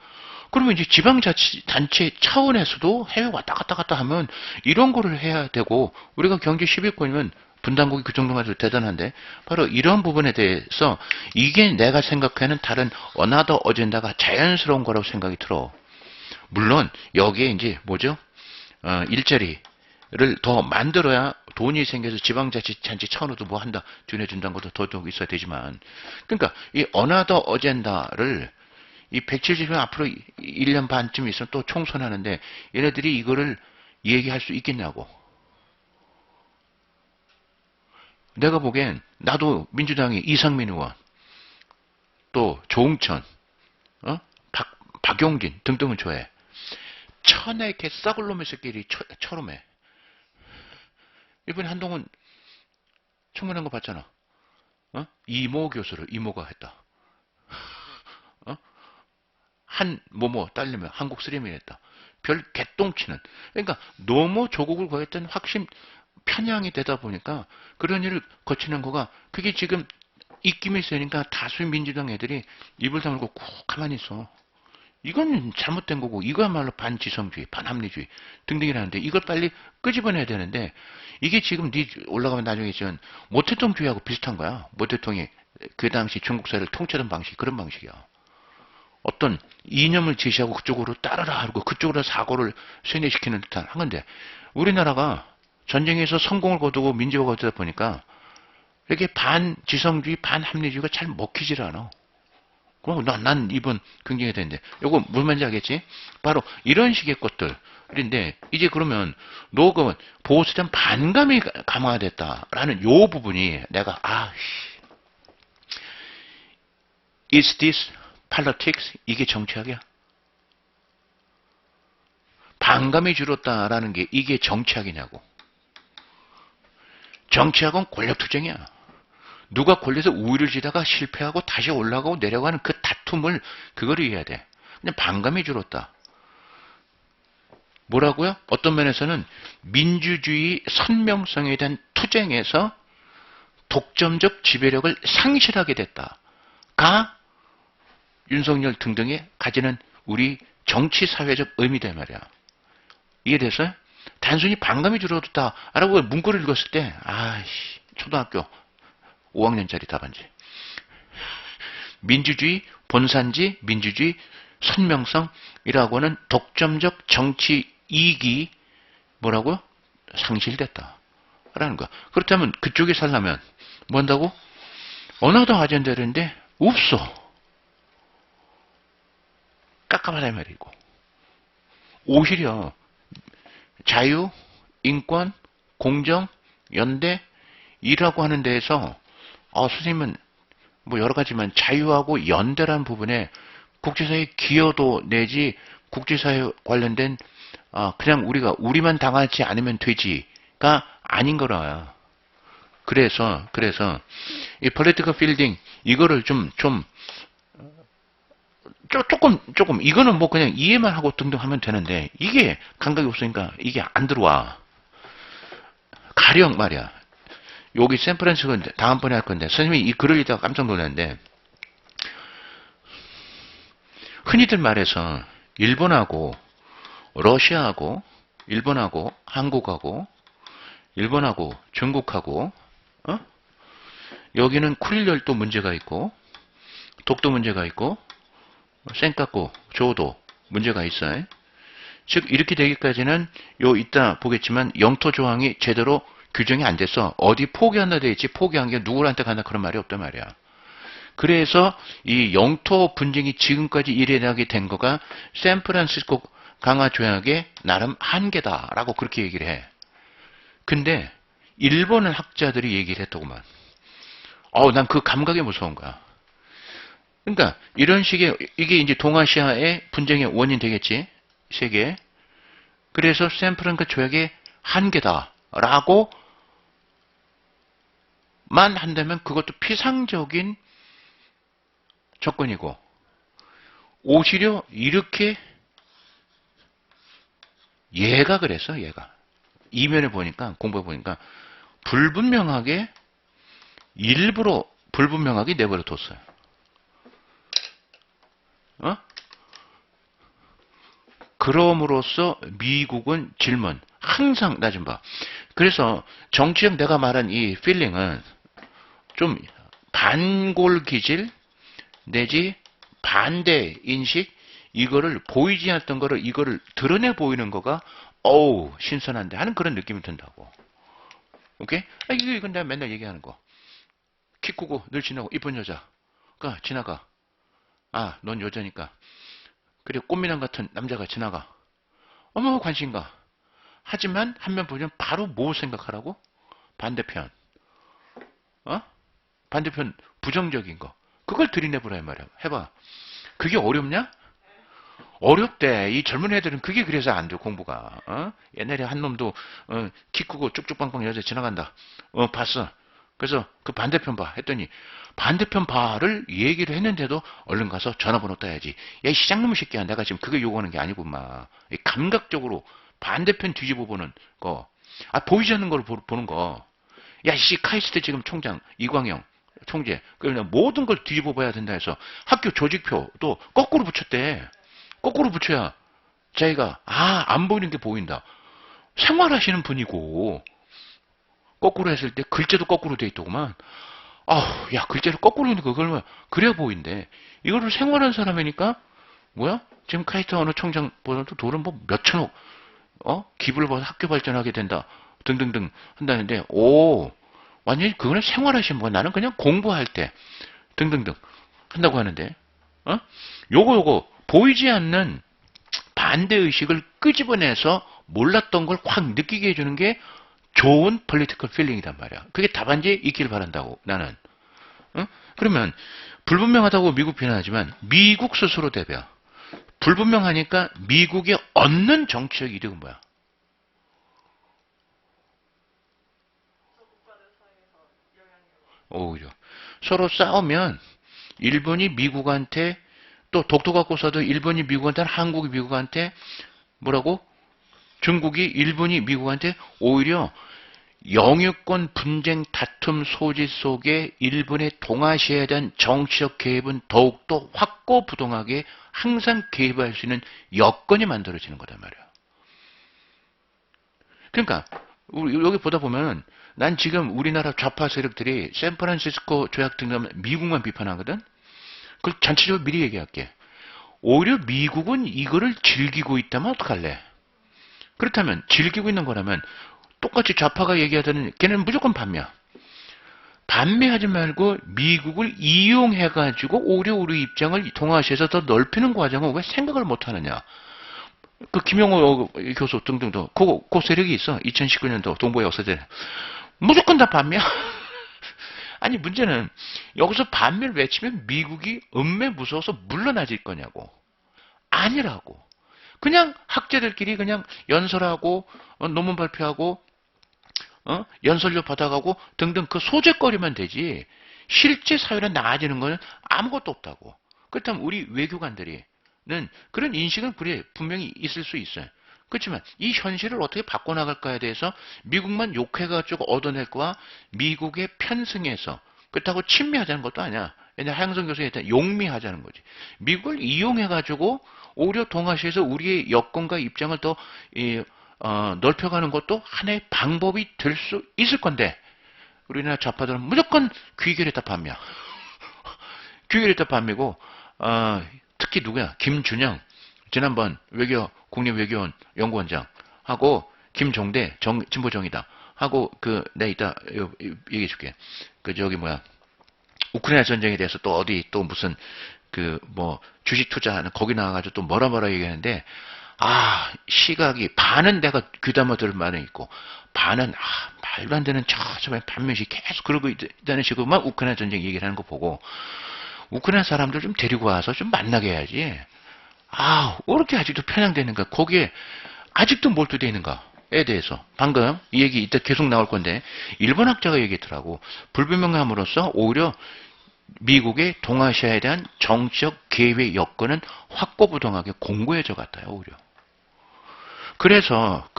그러면 이제 지방자치단체 차원에서도 해외 왔다 갔다 하면 이런 거를 해야 되고 우리가 경제 10위권이면 분담국이 그 정도만 해도 대단한데 바로 이런 부분에 대해서 이게 내가 생각하는 다른 어나더 어젠다가 자연스러운 거라고 생각이 들어. 물론 여기에 이제 뭐죠? 일자리를 더 만들어야 돈이 생겨서 지방자치단체 차원으로도 뭐 한다, 준해준다는 것도 더 있어야 되지만 그러니까 이 어나더 어젠다를 이 170명 앞으로 1년 반쯤 있으면 또 총선하는데 얘네들이 이거를 얘기할 수 있겠냐고. 내가 보기엔 나도 민주당이 이상민 의원 또 조응천 박용진 등등은 좋아해. 천에 이렇게 썩을 놈의 새끼들이 처럼해. 이번에 한동훈 청문한 거 봤잖아. 이모 교수를 이모가 했다. 한 모모 딸내미 한국 쓰레미 했다. 별 개똥치는. 그러니까 너무 조국을 거했던 확신 편향이 되다 보니까 그런 일을 거치는 거가 그게 지금 입김이 세니까 다수의 민주당 애들이 입을 다물고 꾹 가만히 있어. 이건 잘못된 거고 이거야말로 반지성주의, 반합리주의 등등이라는데 이걸 빨리 끄집어내야 되는데 이게 지금 올라가면 나중에 지금 모태통주의하고 비슷한 거야. 모태통이 그 당시 중국 사회를 통치하던 방식 그런 방식이야. 어떤 이념을 제시하고 그쪽으로 따르라 하고 그쪽으로 사고를 세뇌시키는 듯한 한 건데 우리나라가 전쟁에서 성공을 거두고 민주화가 되다 보니까 이렇게 반지성주의, 반합리주의가 잘 먹히질 않아. 그럼 난 이번 굉장히 되는데 요거 무슨 말인지 알겠지? 바로 이런 식의 것들인데 이제 그러면 너그 보수에 대한 반감이 강화됐다라는 요 부분이 내가 Is this politics? 이게 정치학이야? 반감이 줄었다라는 게 이게 정치학이냐고. 정치학은 권력투쟁이야. 누가 권력에서 우위를 지다가 실패하고 다시 올라가고 내려가는 그 다툼을 그거를 이해해야 돼. 그냥 반감이 줄었다. 뭐라고요? 어떤 면에서는 민주주의 선명성에 대한 투쟁에서 독점적 지배력을 상실하게 됐다가 윤석열 등등이 가지는 우리 정치사회적 의미다 말이야. 이해됐어요? 단순히 반감이 줄어들었다라고 문구를 읽었을 때 초등학교 5학년짜리 답안지. 민주주의 본산지, 민주주의 선명성이라고 하는 독점적 정치 이익이 뭐라고요? 상실됐다라는 거야. 그렇다면 그쪽에 살려면 뭐 한다고? 어나더 아젠다인데 없어. 깝깝하다 말이고. 오히려 자유, 인권, 공정, 연대 이라고 하는 데에서 선생님은 뭐 여러 가지만 자유하고 연대라는 부분에 국제사회 기여도 내지 국제사회 관련된 그냥 우리만 당하지 않으면 되지가 아닌 거라. 그래서 이 political fielding 이거를 조금 이거는 뭐 그냥 이해만 하고 등등 하면 되는데 이게 감각이 없으니까 이게 안 들어와. 가령 말이야. 여기 샌프란시스코 다음번에 할 건데 선생님이 이 글을 읽다가 깜짝 놀랐는데 흔히들 말해서 일본하고 러시아하고 일본하고 한국하고 일본하고 중국하고 여기는 쿠릴열도 문제가 있고 독도 문제가 있고 센카쿠 조도 문제가 있어요. 즉 이렇게 되기까지는 이따 보겠지만 영토 조항이 제대로 규정이 안 돼서 어디 포기한다 돼 있지 포기한 게 누구한테 간다 그런 말이 없단 말이야. 그래서 이 영토 분쟁이 지금까지 일어나게 된 거가 샌프란시스코 강화 조약의 나름 한계다라고 그렇게 얘기를 해. 근데 일본은 학자들이 얘기를 했더구만. 난 그 감각이 무서운 거야. 그러니까 이런 식의 이게 이제 동아시아의 분쟁의 원인 되겠지. 세계. 그래서 샌프란시스코 조약의 한계다라고 만 한다면 그것도 피상적인 조건이고 오히려 이렇게 얘가 그랬어. 얘가 이면에 보니까 공부해 보니까 불분명하게 일부러 불분명하게 내버려 뒀어요. 그럼으로써 미국은 질문 항상 나 좀 봐. 그래서 정치적 내가 말한 이 필링은 좀 반골 기질 내지 반대 인식 이거를 보이지 않았던 거를 이거를 드러내 보이는 거가 신선한데 하는 그런 느낌이 든다고. 오케이? 이건 내가 맨날 얘기하는 거. 키 크고 늘 지나고 이쁜 여자가 지나가. 넌 여자니까. 그리고 꽃미남 같은 남자가 지나가. 어머 관심가. 하지만 한 명 보면 바로 뭐 생각하라고? 반대편. 반대편 부정적인 거. 그걸 들이내보라 이 말이야. 해봐. 그게 어렵냐? 어렵대. 이 젊은 애들은 그게 그래서 안 돼, 공부가. 옛날에 한 놈도, 키 크고 쭉쭉빵빵 여자 지나간다. 봤어. 그래서 그 반대편 봐. 했더니, 반대편 봐를 얘기를 했는데도 얼른 가서 전화번호 따야지. 야, 이 시장놈의 새끼야. 내가 지금 그거 요구하는 게 아니고, 마. 감각적으로 반대편 뒤집어 보는 거. 보이지 않는 걸 보는 거. 야, 카이스트 지금 총장, 이광영. 총재. 그러면 모든 걸 뒤집어 봐야 된다 해서 학교 조직표도 거꾸로 붙였대. 거꾸로 붙여야 자기가 안 보이는 게 보인다. 생활하시는 분이고 거꾸로 했을 때 글자도 거꾸로 돼 있더구만. 야 글자를 거꾸로 있는 그걸 그래야 보인대. 이거를 생활하는 사람이니까 뭐야? 지금 카이스트 어느 총장보다도 돈은 뭐 몇천억 기부를 받아 학교 발전하게 된다. 등등등 한다는데 완전히 그거는 생활하시는 분. 나는 그냥 공부할 때 등등등 한다고 하는데 요거 보이지 않는 반대의식을 끄집어내서 몰랐던 걸 확 느끼게 해주는 게 좋은 political feeling이란 말이야. 그게 답안지에 있기를 바란다고 나는. 그러면 불분명하다고 미국 비난하지만 미국 스스로 대변. 불분명하니까 미국이 얻는 정치적 이득은 뭐야? 오히려 서로 싸우면 일본이 미국한테 또 독도 갖고서도 일본이 미국한테 한국이 미국한테 뭐라고? 중국이 일본이 미국한테 오히려 영유권 분쟁 다툼 소지 속에 일본의 동아시아에 대한 정치적 개입은 더욱더 확고부동하게 항상 개입할 수 있는 여건이 만들어지는 거단 말이야. 그러니까 여기 보다 보면 난 지금 우리나라 좌파 세력들이 샌프란시스코 조약 등하면 미국만 비판하거든. 그걸 전체적으로 미리 얘기할게. 오히려 미국은 이거를 즐기고 있다면 어떡할래? 그렇다면 즐기고 있는 거라면 똑같이 좌파가 얘기하자는 걔는 무조건 반미야. 반미하지 말고 미국을 이용해가지고 오히려 우리 입장을 동아시아에서 더 넓히는 과정을 왜 생각을 못하느냐. 그 김영호 교수 등등도 그 세력이 있어. 2019년도 동부의 역사제 무조건 다 반미야. 아니 문제는 여기서 반미를 외치면 미국이 음매 무서워서 물러나질 거냐고. 아니라고. 그냥 학자들끼리 그냥 연설하고 논문 발표하고 연설료 받아가고 등등 그 소재거리만 되지 실제 사회로 나아지는 거는 아무것도 없다고. 그렇다면 우리 외교관들이는 그런 인식은 그래 분명히 있을 수 있어요. 그렇지만 이 현실을 어떻게 바꿔나갈까에 대해서 미국만 욕해가지고 얻어낼 거와 미국에 편승해서 그렇다고 친미하자는 것도 아니야. 옛날 하영선 교수가 했던 용미하자는 거지. 미국을 이용해가지고 오히려 동아시아에서 우리의 여건과 입장을 더 넓혀가는 것도 하나의 방법이 될 수 있을 건데 우리나라 좌파들은 무조건 귀결했다 반미야. 귀결했다 반미고 특히 누구야? 김준영 지난번 국립외교원 연구원장 하고 김종대 진보정의당 하고 내가 이따 얘기해 줄게. 우크라이나 전쟁에 대해서 또 어디 또 무슨 주식 투자하는 거기 나와가지고 또 뭐라 얘기하는데 시각이 반은 내가 귀담아 들을 말은 있고 반은 말도 안 되는 저번에 반면씩 계속 그러고 있다는 식으로만 우크라이나 전쟁 얘기를 하는 거 보고 우크라이나 사람들 좀 데리고 와서 좀 만나게 해야지. 왜 이렇게 아직도 편향되는가? 거기에 아직도 몰두되어 있는가에 대해서 방금 이 얘기 이따 계속 나올 건데 일본 학자가 얘기했더라고. 불분명함으로써 오히려 미국의 동아시아에 대한 정치적 계획 여건은 확고부동하게 공고해져 갔다요. 오히려. 그래서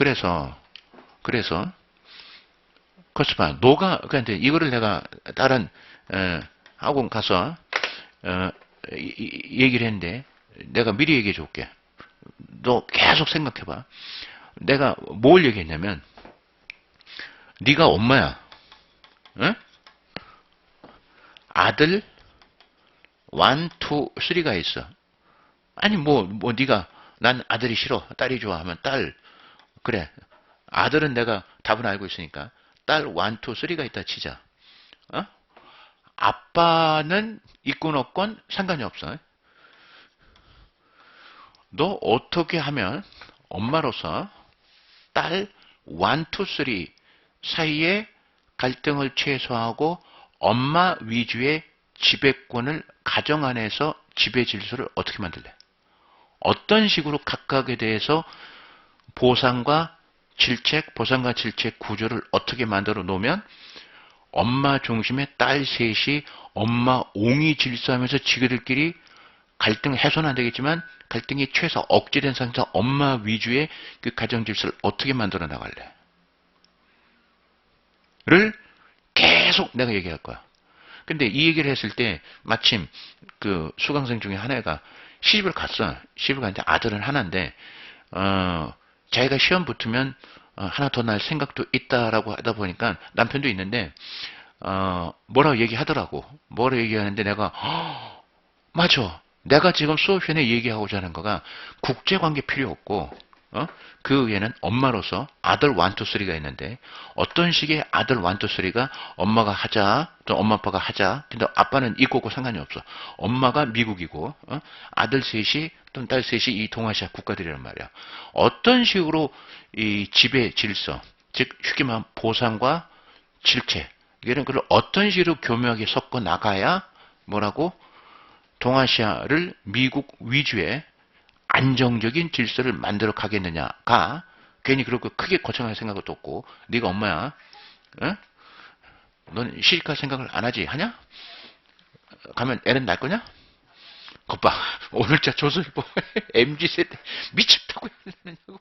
코스파 그런데 이거를 내가 다른 학원 가서 얘기를 했는데 내가 미리 얘기해 줄게. 너 계속 생각해봐. 내가 뭘 얘기했냐면 네가 엄마야. 응? 아들 1, 2, 3가 있어. 아니 네가 난 아들이 싫어. 딸이 좋아 하면 딸. 그래. 아들은 내가 답은 알고 있으니까 딸 1, 2, 3가 있다 치자. 아빠는 있건 없건 상관이 없어. 너 어떻게 하면 엄마로서 딸 1, 2, 3 사이에 갈등을 최소화하고 엄마 위주의 지배권을 가정 안에서 지배 질서를 어떻게 만들래? 어떤 식으로 각각에 대해서 보상과 질책 구조를 어떻게 만들어 놓으면 엄마 중심의 딸 셋이 엄마 옹이 질서하면서 지그들끼리 갈등 해소는 안 되겠지만 갈등이 최소 억제된 상태에서 엄마 위주의 그 가정 질서를 어떻게 만들어 나갈래? 를 계속 내가 얘기할 거야. 근데 이 얘기를 했을 때 마침 그 수강생 중에 하나가 시집을 갔어. 시집을 갔는데 아들은 하나인데 자기가 시험 붙으면 하나 더 날 생각도 있다라고 하다 보니까 남편도 있는데 뭐라고 얘기하더라고. 뭐라고 얘기하는데 내가 맞아. 내가 지금 수업 시간에 얘기하고자 하는 거가 국제관계 필요 없고 그 위에는 엄마로서 아들 1, 2, 3가 있는데 어떤 식의 아들 1, 2, 3가 엄마가 하자 또 엄마 아빠가 하자 근데 아빠는 있고 상관이 없어. 엄마가 미국이고 아들 셋이 또는 딸 셋이 이 동아시아 국가들이란 말이야. 어떤 식으로 이 지배 질서 즉 쉽게 말하면 보상과 질책 이런 걸 어떤 식으로 교묘하게 섞어 나가야 뭐라고 동아시아를 미국 위주의 안정적인 질서를 만들어 가겠느냐가 괜히 그렇게 크게 거창할 생각도 없고 네가 엄마야. 넌 시집갈 생각을 안 하지? 하냐? 가면 애는 낳을 거냐? 겉봐. 오늘자 조선일보 MZ세대 미쳤다고 했느냐고.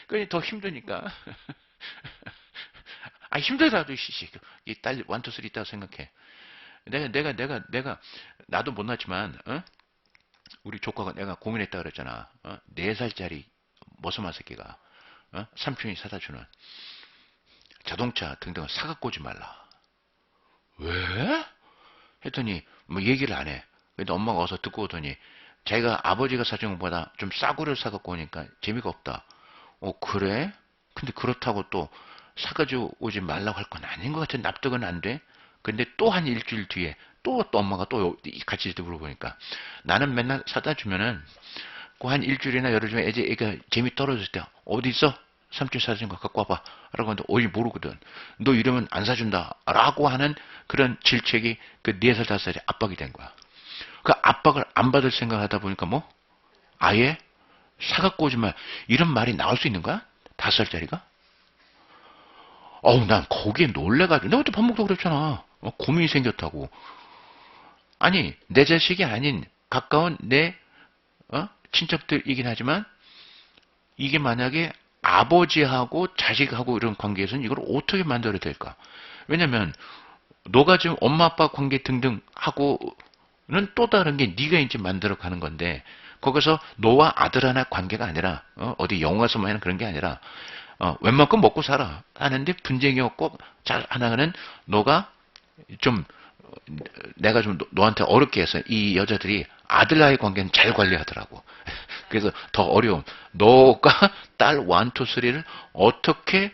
그러니 더 힘드니까. 힘들더라도 이 딸 1, 2, 3 있다고 생각해. 내가 나도 못 낳았지만 우리 조카가 내가 고민했다 그랬잖아. 4살짜리 머스마 새끼가 삼촌이 사다 주는 자동차 등등을 사갖고 오지 말라. 왜? 했더니 뭐 얘기를 안 해. 근데 엄마가 와서 듣고 오더니 자기가 아버지가 사준 것보다 좀 싸구려를 사갖고 오니까 재미가 없다. 그래? 근데 그렇다고 또 사가지고 오지 말라고 할 건 아닌 것 같아. 납득은 안 돼. 근데 또 한 일주일 뒤에 또 엄마가 또 같이 물어보니까 나는 맨날 사다 주면은 그 한 일주일이나 열흘 중에 애가 재미 떨어질 때 어디 있어? 삼촌 사준 거 갖고 와봐. 라고 하는데, 어이, 모르거든. 너 이러면 안 사준다. 라고 하는 그런 질책이 그 4살, 5살의 압박이 된 거야. 그 압박을 안 받을 생각을 하다 보니까 뭐? 아예 사갖고 오지 마. 이런 말이 나올 수 있는 거야? 5살짜리가? 어우, 난 거기에 놀래가지고. 내가 그때 밥 먹자고 그랬잖아. 고민이 생겼다고. 아니, 내 자식이 아닌 가까운 내 친척들이긴 하지만 이게 만약에 아버지하고 자식하고 이런 관계에서는 이걸 어떻게 만들어야 될까? 왜냐면 너가 지금 엄마 아빠 관계 등등 하고는 또 다른 게 네가 이제 만들어 가는 건데 거기서 너와 아들 하나 관계가 아니라 어디 영화에서만 하는 그런 게 아니라 웬만큼 먹고 살아 하는데 분쟁이 없고 잘 하나는 너가 좀 내가 좀 너한테 어렵게 해서 이 여자들이 아들과의 관계는 잘 관리하더라고. 그래서 더 어려움. 너가 딸 1, 2, 3를 어떻게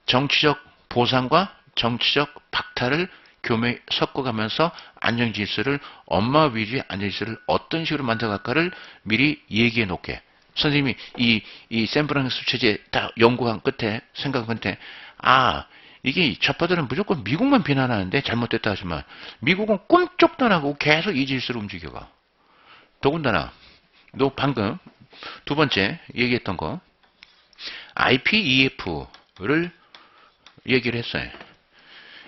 정치적 보상과 정치적 박탈을 교묘히 섞어가면서 안정질서를 엄마 위주의 안정질서를 어떤 식으로 만들어갈까를 미리 얘기해 놓게. 선생님이 이 샌프란시스코 체제 다 연구한 끝에 생각한 끝에 이게 좌파들은 무조건 미국만 비난하는데 잘못됐다 하지만 미국은 꿈쩍도 안 하고 계속 이 질서로 움직여가. 더군다나 너 방금 두 번째 얘기했던 거 IPEF를 얘기를 했어요.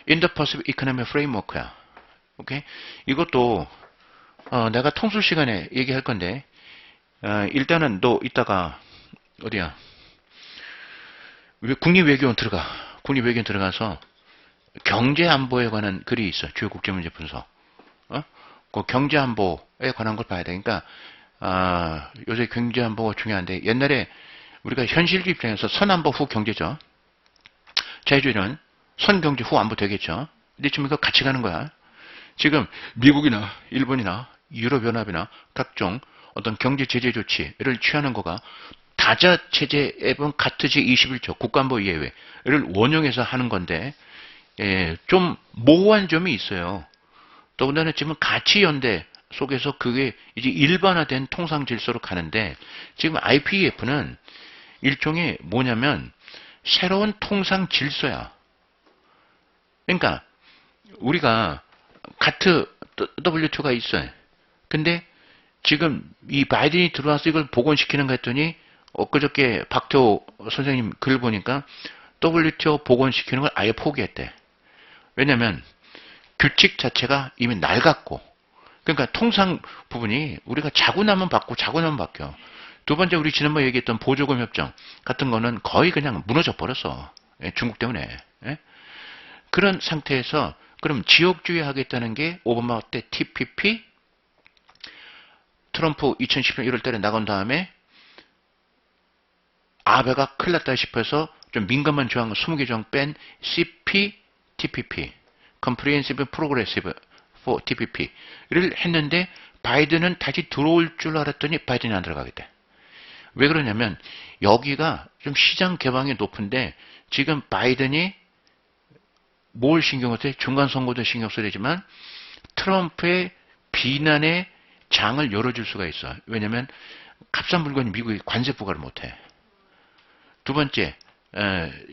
Indo-Pacific Economic Framework야. 오케이? 이것도 내가 통수 시간에 얘기할 건데 일단은 너 이따가 어디야? 국립외교원 들어가. 국립외교원 들어가서 경제안보에 관한 글이 있어. 주요 국제문제 분석. 그 경제안보에 관한 걸 봐야 돼. 그러니까 요새 경제안보가 중요한데 옛날에 우리가 현실주의 입장에서 선안보 후 경제죠. 자유주의는 선경제 후 안보 되겠죠. 근데 지금 이거 같이 가는 거야. 지금 미국이나 일본이나 유럽연합이나 각종 어떤 경제 제재 조치를 취하는 거가 다자체제에 보면 가트지 21조 국가안보 예외를 원용해서 하는 건데 좀 모호한 점이 있어요. 더군다나 지금 가치연대 속에서 그게 이제 일반화된 통상 질서로 가는데 지금 IPEF는 일종의 뭐냐면 새로운 통상 질서야. 그러니까 우리가 가트 WTO가 있어요. 근데 지금 이 바이든이 들어와서 이걸 복원시키는 거 했더니 엊그저께 박태호 선생님 글 보니까 WTO 복원시키는 걸 아예 포기했대. 왜냐면 규칙 자체가 이미 낡았고 그러니까 통상 부분이 우리가 자고 나면 바뀌고 자고 나면 바뀌어. 두 번째 우리 지난번에 얘기했던 보조금 협정 같은 거는 거의 그냥 무너져 버렸어. 중국 때문에. 그런 상태에서 그럼 지역주의 하겠다는 게 오바마 때 TPP 트럼프 2010년 1월 달에 나간 다음에 아베가 큰일 났다 싶어서 좀 민감한 조항 20개 조항 뺀 CPTPP Comprehensive Progressive for TPP를 했는데 바이든은 다시 들어올 줄 알았더니 바이든이 안 들어가게 돼. 왜 그러냐면 여기가 좀 시장 개방이 높은데 지금 바이든이 뭘 신경을 써? 중간선거도 신경 써야 되지만 트럼프의 비난의 장을 열어줄 수가 있어. 왜냐면 값싼 물건이 미국이 관세 부과를 못해. 두 번째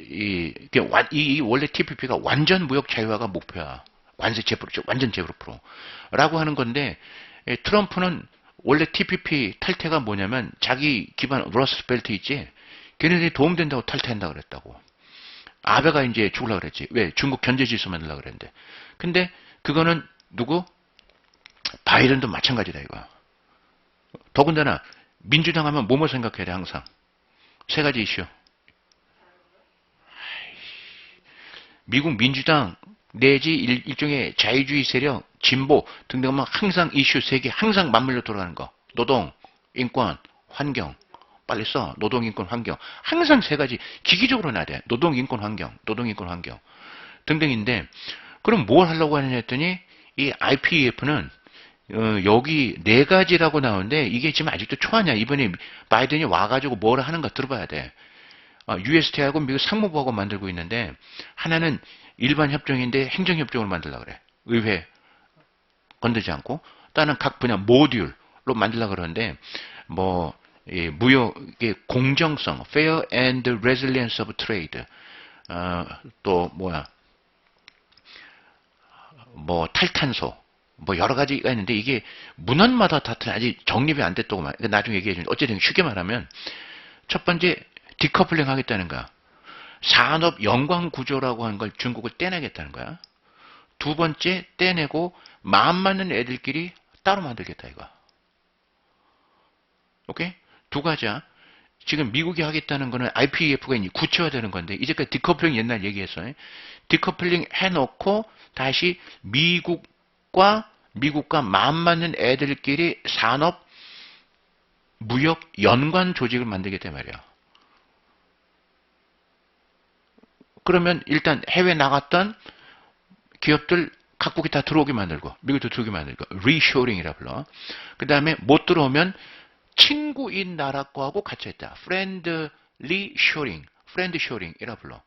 이 원래 TPP가 완전 무역 자유화가 목표야. 관세 제프로 완전 제로 프로라고 하는 건데 트럼프는 원래 TPP 탈퇴가 뭐냐면 자기 기반 러스트벨트 있지? 걔네들이 도움된다고 탈퇴한다고 그랬다고. 아베가 이제 죽으려고 그랬지. 왜? 중국 견제 질서 만들려고 그랬는데. 근데 그거는 누구? 바이든도 마찬가지다 이거. 더군다나 민주당 하면 뭐뭐 생각해야 돼 항상. 세 가지 이슈. 미국 민주당 내지 일종의 자유주의 세력, 진보 등등 하면 항상 이슈 세 개 항상 맞물려 돌아가는 거. 노동, 인권, 환경. 빨리 써. 노동, 인권, 환경. 항상 세 가지 기기적으로 놔야 돼. 노동, 인권, 환경. 노동, 인권, 환경. 등등인데 그럼 뭘 하려고 하느냐 했더니 이 IPEF는 여기 네 가지라고 나오는데 이게 지금 아직도 초안이야. 이번에 바이든이 와가지고 뭘 하는가 들어봐야 돼. UST하고 미국 상무부하고 만들고 있는데 하나는 일반 협정인데 행정협정으로 만들려고 그래. 의회 건들지 않고. 또 하나는 각 분야 모듈로 만들려고 그러는데 뭐 무역의 공정성, fair and resilience of trade, 또 탈탄소, 여러 가지가 있는데 이게 문헌마다 다 아직 정립이 안 됐다고 나중에 얘기해 주는데 어쨌든 쉽게 말하면 첫 번째 디커플링 하겠다는 거야. 산업 연관 구조라고 하는 걸 중국을 떼내겠다는 거야. 두 번째 떼내고 마음 맞는 애들끼리 따로 만들겠다 이거. 오케이? 두 가지야. 지금 미국이 하겠다는 거는 IPEF가 이제 구체화되는 건데 이제까지 디커플링 옛날 얘기했어요. 디커플링 해놓고 다시 미국과 마음 맞는 애들끼리 산업 무역 연관 조직을 만들겠단 말이야. 그러면 일단 해외 나갔던 기업들 각국이 다 들어오게 만들고 미국도 들어오게 만들고 리쇼링이라 불러. 그 다음에 못 들어오면 친구인 나라 거하고 같이 했다. 프렌드리 쇼링, 프렌드 쇼링이라 불러.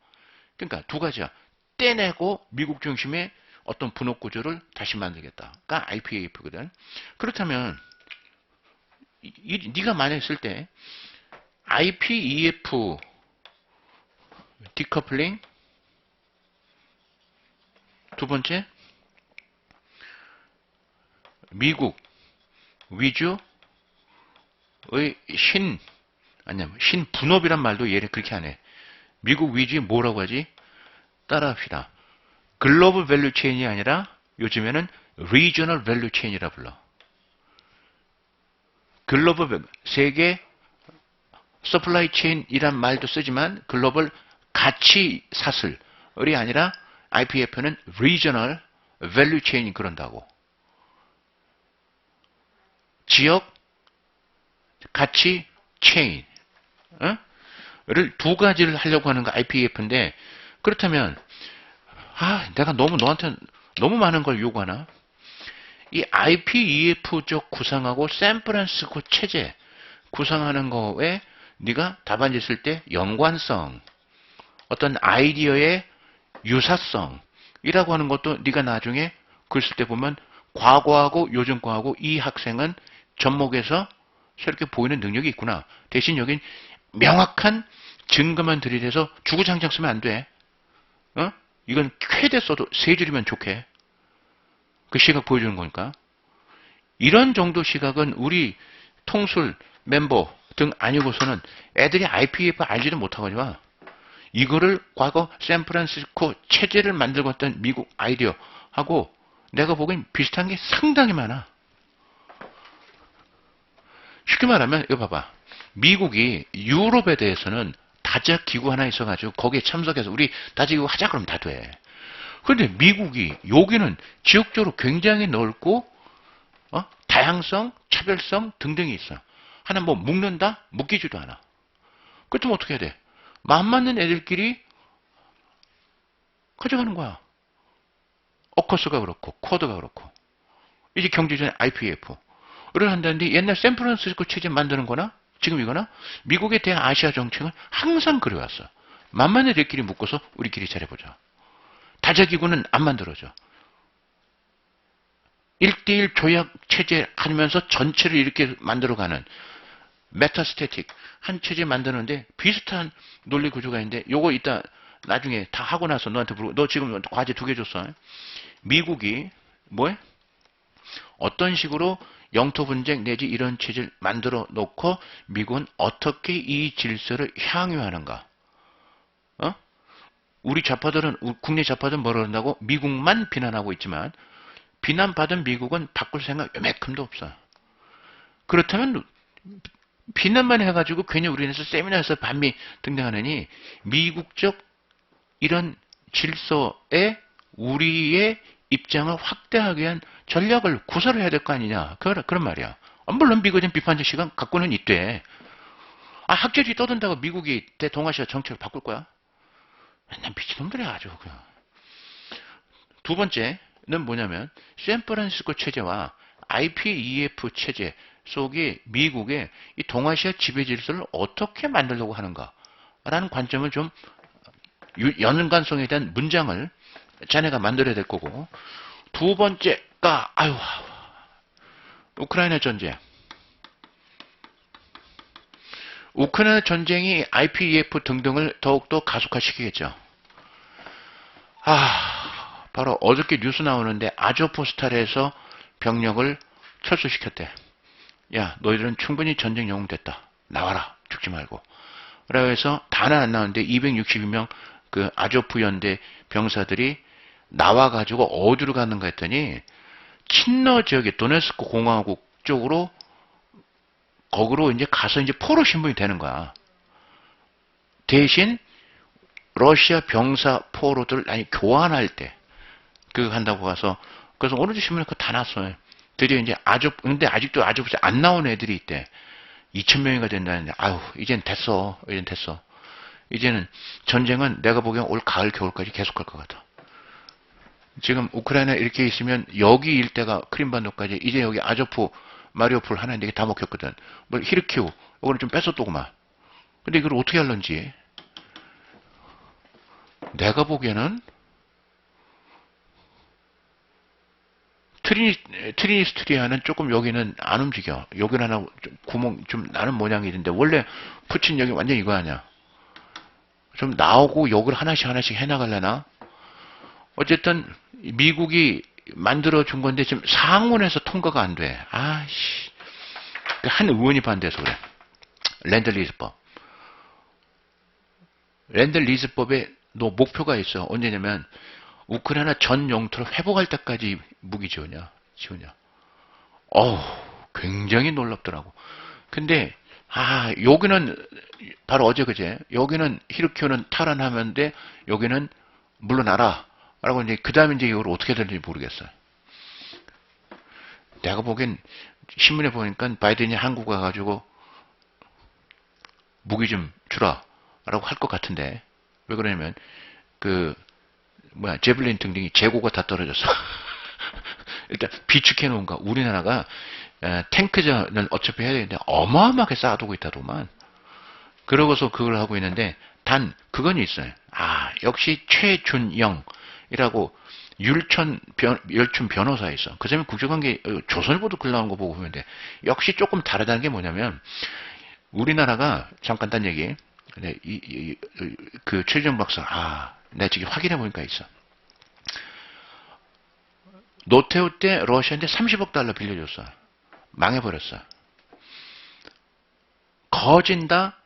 그러니까 두 가지야. 떼내고 미국 중심의 어떤 분업 구조를 다시 만들겠다가 IPEF거든. 그렇다면 네가 만약에 쓸 때 IPEF 디커플링 두 번째 미국 위주의 신분업이란 말도 얘를 그렇게 안 해. 미국 위주의 뭐라고 하지? 따라합시다. 글로벌 밸류 체인이 아니라 요즘에는 리저널 밸류 체인이라 불러. 글로벌 세계 서플라이 체인이란 말도 쓰지만 글로벌 가치 사슬이 아니라 IPF는 리저널 밸류 체인이 그런다고. 지역 가치 체인 를 두 가지를 하려고 하는 거 IPF인데 그렇다면 내가 너한테 너무 많은 걸 요구하나? 이 IPEF적 구상하고 샌프란시스코 체제 구상하는 거에 네가 답안지 쓸 때 연관성, 어떤 아이디어의 유사성이라고 하는 것도 네가 나중에 글 쓸 때 보면 과거하고 요즘 거하고 이 학생은 접목에서 새롭게 보이는 능력이 있구나. 대신 여긴 명확한 증거만 들이대서 주구장창 쓰면 안 돼. 이건 최대 써도 세 줄이면 좋게. 그 시각 보여주는 거니까. 이런 정도 시각은 우리 통술 멤버 등 아니고서는 애들이 IPF 알지도 못하거든요. 이거를 과거 샌프란시스코 체제를 만들고 있던 미국 아이디어하고 내가 보기엔 비슷한 게 상당히 많아. 쉽게 말하면 이거 봐봐. 미국이 유럽에 대해서는 다자 기구 하나 있어가지고 거기에 참석해서 우리 다자 기구 하자 그러면 다 돼. 그런데 미국이 여기는 지역적으로 굉장히 넓고 다양성, 차별성 등등이 있어. 하나 묶는다? 묶이지도 않아. 그렇다면 어떻게 해야 돼? 마음 맞는 애들끼리 가져가는 거야. 어커스가 그렇고 쿼드가 그렇고 이제 경제전에 IPF를 한다는데 옛날 샌프란시스코 체제 만드는 거나 지금 이거나 미국에 대한 아시아 정책은 항상 그래왔어. 마음 맞는 애들끼리 묶어서 우리끼리 잘해보자. 다자기구는 안 만들어져. 1대1 조약 체제 하면서 전체를 이렇게 만들어가는 메타스태틱 한 체제 만드는데 비슷한 논리 구조가 있는데 요거 이따 나중에 다 하고 나서 너한테 물어보. 너 지금 과제 2개 줬어. 미국이 뭐해? 어떤 식으로 영토 분쟁 내지 이런 체제를 만들어 놓고 미국은 어떻게 이 질서를 향유하는가? 우리 좌파들은 국내 좌파들은 뭐라 그런다고 미국만 비난하고 있지만 비난받은 미국은 바꿀 생각 요매큼도 없어. 그렇다면 비난만 해가지고 괜히 우리나라에서 세미나에서 반미 등등하느니 미국적 이런 질서에 우리의 입장을 확대하기 위한 전략을 구사를 해야 될 거 아니냐. 그런 말이야. 물론 미국에 대한 비판적 시간 갖고는 있대. 학자들이 떠든다고 미국이 대동아시아 정책을 바꿀 거야? 난 미친놈들이야 아주 그냥. 두 번째는 뭐냐면 샌프란시스코 체제와 IPEF 체제 속에 미국의 이 동아시아 지배 질서를 어떻게 만들려고 하는가라는 관점을 좀 연관성에 대한 문장을 자네가 만들어야 될 거고 두 번째가 우크라이나 전쟁 우크라이나 전쟁이 IPEF 등등을 더욱더 가속화시키겠죠. 바로 어저께 뉴스 나오는데 아조포스탈에서 병력을 철수시켰대. 야, 너희들은 충분히 전쟁 영웅 됐다. 나와라. 죽지 말고. 그래서 해서 다는 안 나오는데 262명 그 아조프 연대 병사들이 나와가지고 어디로 갔는가 했더니 친러 지역의 도네스크 공화국 쪽으로 거기로 이제 가서 이제 포로 신분이 되는 거야. 대신 러시아 병사 포로들 교환할 때 그거 한다고 가서 그래서 오늘 신문에 그거 다 났어요. 드디어 이제 근데 아직도 아조프에 안 나온 애들이 있대. 2,000명이가 된다는데 이젠 됐어. 이제는 전쟁은 내가 보기엔 올 가을 겨울까지 계속할 것 같아. 지금 우크라이나 이렇게 있으면 여기 일대가 크림반도까지 이제 여기 아조프 마리오폴 하나인데 이게 다 먹혔거든. 뭐 히르키우 이거는 좀 뺐었더구만. 근데 이걸 어떻게 할런지 내가 보기에는 트리니스트리아는 조금 여기는 안 움직여. 여기는 하나 구멍 좀 나는 모양이 있는데 원래 푸친 여기 완전 이거 아니야. 좀 나오고 여기를 하나씩 해나가려나? 어쨌든 미국이 만들어준 건데 지금 상원에서 통과가 안 돼. 한 의원이 반대해서 그래. 랜드리즈법. 랜드리즈법에 목표가 있어. 언제냐면 우크라이나 전 영토를 회복할 때까지 무기 지원이야. 굉장히 놀랍더라고. 근데 여기는 바로 어제 그제 여기는 히르키오는 탈환하면데 여기는 물러나라. 라고 이제 그 다음에 이제 이걸 어떻게 될지 모르겠어요. 내가 보기엔 신문에 보니까 바이든이 한국 와가지고 무기 좀 주라. 라고 할 것 같은데 왜 그러냐면 제블린 등등이 재고가 다 떨어졌어. 일단 비축해 놓은 거 우리나라가 탱크전을 어차피 해야 되는데 어마어마하게 쌓아두고 있다더만. 그러고서 그걸 하고 있는데 단 그건 있어요. 역시 최준영이라고 열춘 변호사 있어. 그 사람이 국제관계 조선일보도 글 나온 거 보고 보면 돼. 역시 조금 다르다는 게 뭐냐면 우리나라가 잠깐 딴 얘기. 그 최준영 박사 내가 지금 확인해 보니까 있어. 노태우 때 러시아한테 30억 달러 빌려줬어. 망해버렸어. 거진다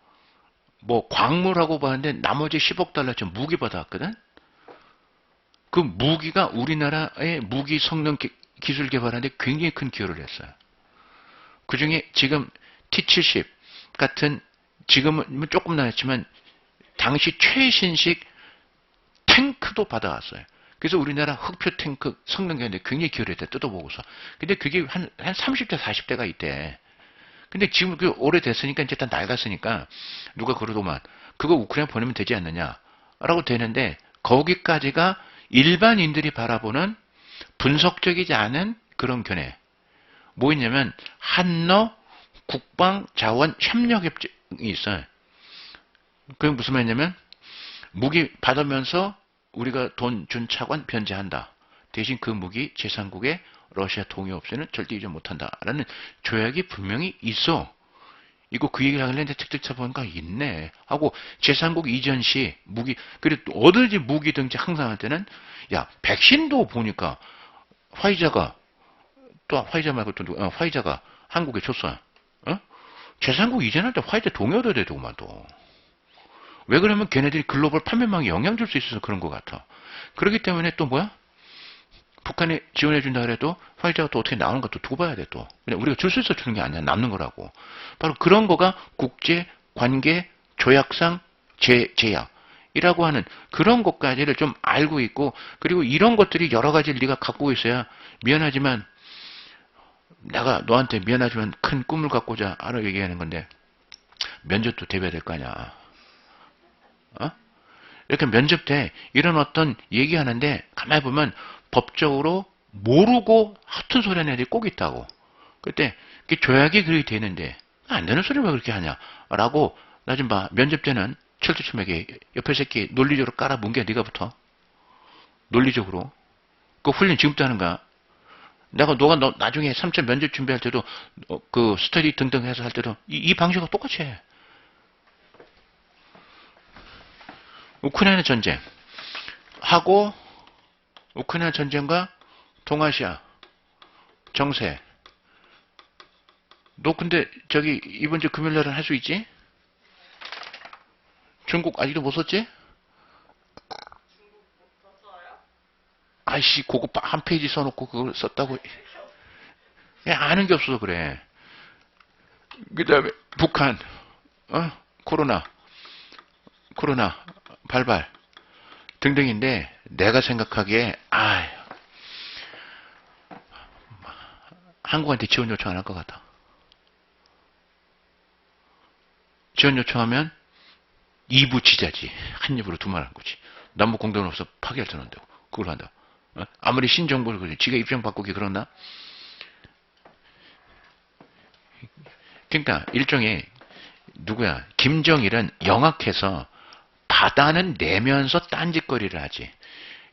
광물하고 봤는데 나머지 10억 달러쯤 무기 받아왔거든. 그 무기가 우리나라의 무기 성능 기술 개발하는데 굉장히 큰 기여를 했어요. 그 중에 지금 T-70 같은 지금은 조금 나왔지만 당시 최신식 탱크도 받아왔어요. 그래서 우리나라 흑표 탱크 성능 개발에 굉장히 기여를 했대. 뜯어보고서. 근데 그게 한 30대 40대가 있대. 근데 지금 그 오래됐으니까 이제 다 낡았으니까 누가 그러더만 그거 우크라이나 보내면 되지 않느냐 라고 되는데 거기까지가 일반인들이 바라보는 분석적이지 않은 그런 견해. 뭐 있냐면 한러 국방자원 협력협정이 있어요. 그게 무슨 말이냐면 무기 받으면서 우리가 돈 준 차관 변제한다. 대신 그 무기 제3국에 러시아 동의 없이는 절대 이전 못한다라는 조약이 분명히 있어. 이거 그 얘기를 하길래 책들 쳐보니까 있네 하고 제3국 이전 시 무기 그리고 어디든지 무기 등지 항상 할 때는 백신도 보니까 화이자가 화이자가 한국에 줬어. 제3국 이전할 때 화이자 동의 얻어야 되더구만 또. 왜 그러면 걔네들이 글로벌 판매망에 영향 줄 수 있어서 그런 것 같아. 그렇기 때문에 또 북한이 지원해준다 그래도 화이자가 또 어떻게 나오는 것도 두고 봐야 돼 또. 그냥 우리가 줄 수 있어 주는 게 아니야. 남는 거라고. 바로 그런 거가 국제 관계 조약상 제약이라고 하는 그런 것까지를 좀 알고 있고 그리고 이런 것들이 여러 가지를 네가 갖고 있어야 미안하지만 내가 너한테 미안하지만 큰 꿈을 갖고자 알아 얘기하는 건데 면접도 대비해야 될 거 아니야. 이렇게 면접 때 이런 어떤 얘기하는데 가만히 보면 법적으로 모르고 허튼 소리 하는 애들이 꼭 있다고. 그때 조약이 그렇게 되는데 안 되는 소리 왜 그렇게 하냐 라고 나 좀 봐. 면접 때는 철두철미하게 옆에 새끼 논리적으로 깔아 뭉개 네가 붙어. 논리적으로. 그 훈련 지금도 하는 거야. 너가 나중에 3차 면접 준비할 때도 그 스터디 등등 해서 할 때도 이 방식하고 똑같이 해. 우크라이나 전쟁 하고 우크라이나 전쟁과 동아시아 정세. 너 근데 저기 이번 주 금요일 날은 할 수 있지? 중국 아직도 못 썼지? 아이씨, 그거 한 페이지 써놓고 그걸 썼다고. 야, 아는 게 없어서 그래. 그 다음에 북한, 코로나 발발 등등인데 내가 생각하기에 한국한테 지원 요청 안 할 것 같아. 지원 요청하면 2부 지자지. 한 입으로 두 말 한 거지. 남북 공동으로서 파기할 수 없는데 그걸 한다. 아무리 신정부를 그래. 지가 입장 바꾸기 그러나? 그러니까 일종의 누구야? 김정일은 영악해서 받아는 내면서 딴짓거리를 하지.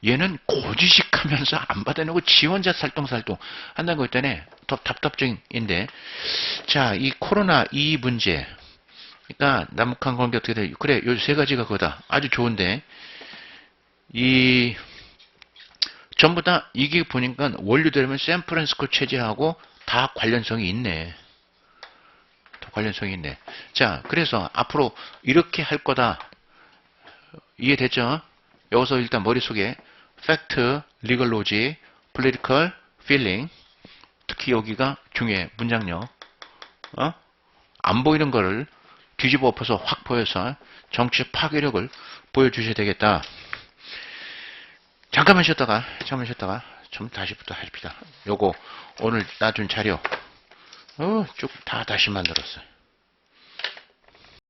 얘는 고지식하면서 안 받아내고 지 혼자 살똥살똥 한다는 거 있다네. 더 답답증인데. 자, 이 코로나 이 문제. 그러니까 남북한 관계 어떻게 돼? 그래, 요 세 가지가 그거다. 아주 좋은데 전부 다 이게 보니까 원료되면 샌프란시스코 체제하고 다 관련성이 있네. 자, 그래서 앞으로 이렇게 할 거다. 이해됐죠? 여기서 일단 머릿속에 팩트, 리걸 로지, political, feeling. 특히 여기가 중요해. 문장력. 안 보이는 거를 뒤집어 엎어서 확 보여서 정치적 파괴력을 보여주셔야 되겠다. 잠깐만 쉬었다가 좀 다시부터 합시다. 요거 오늘 놔준 자료 쭉 다 다시 만들었어요.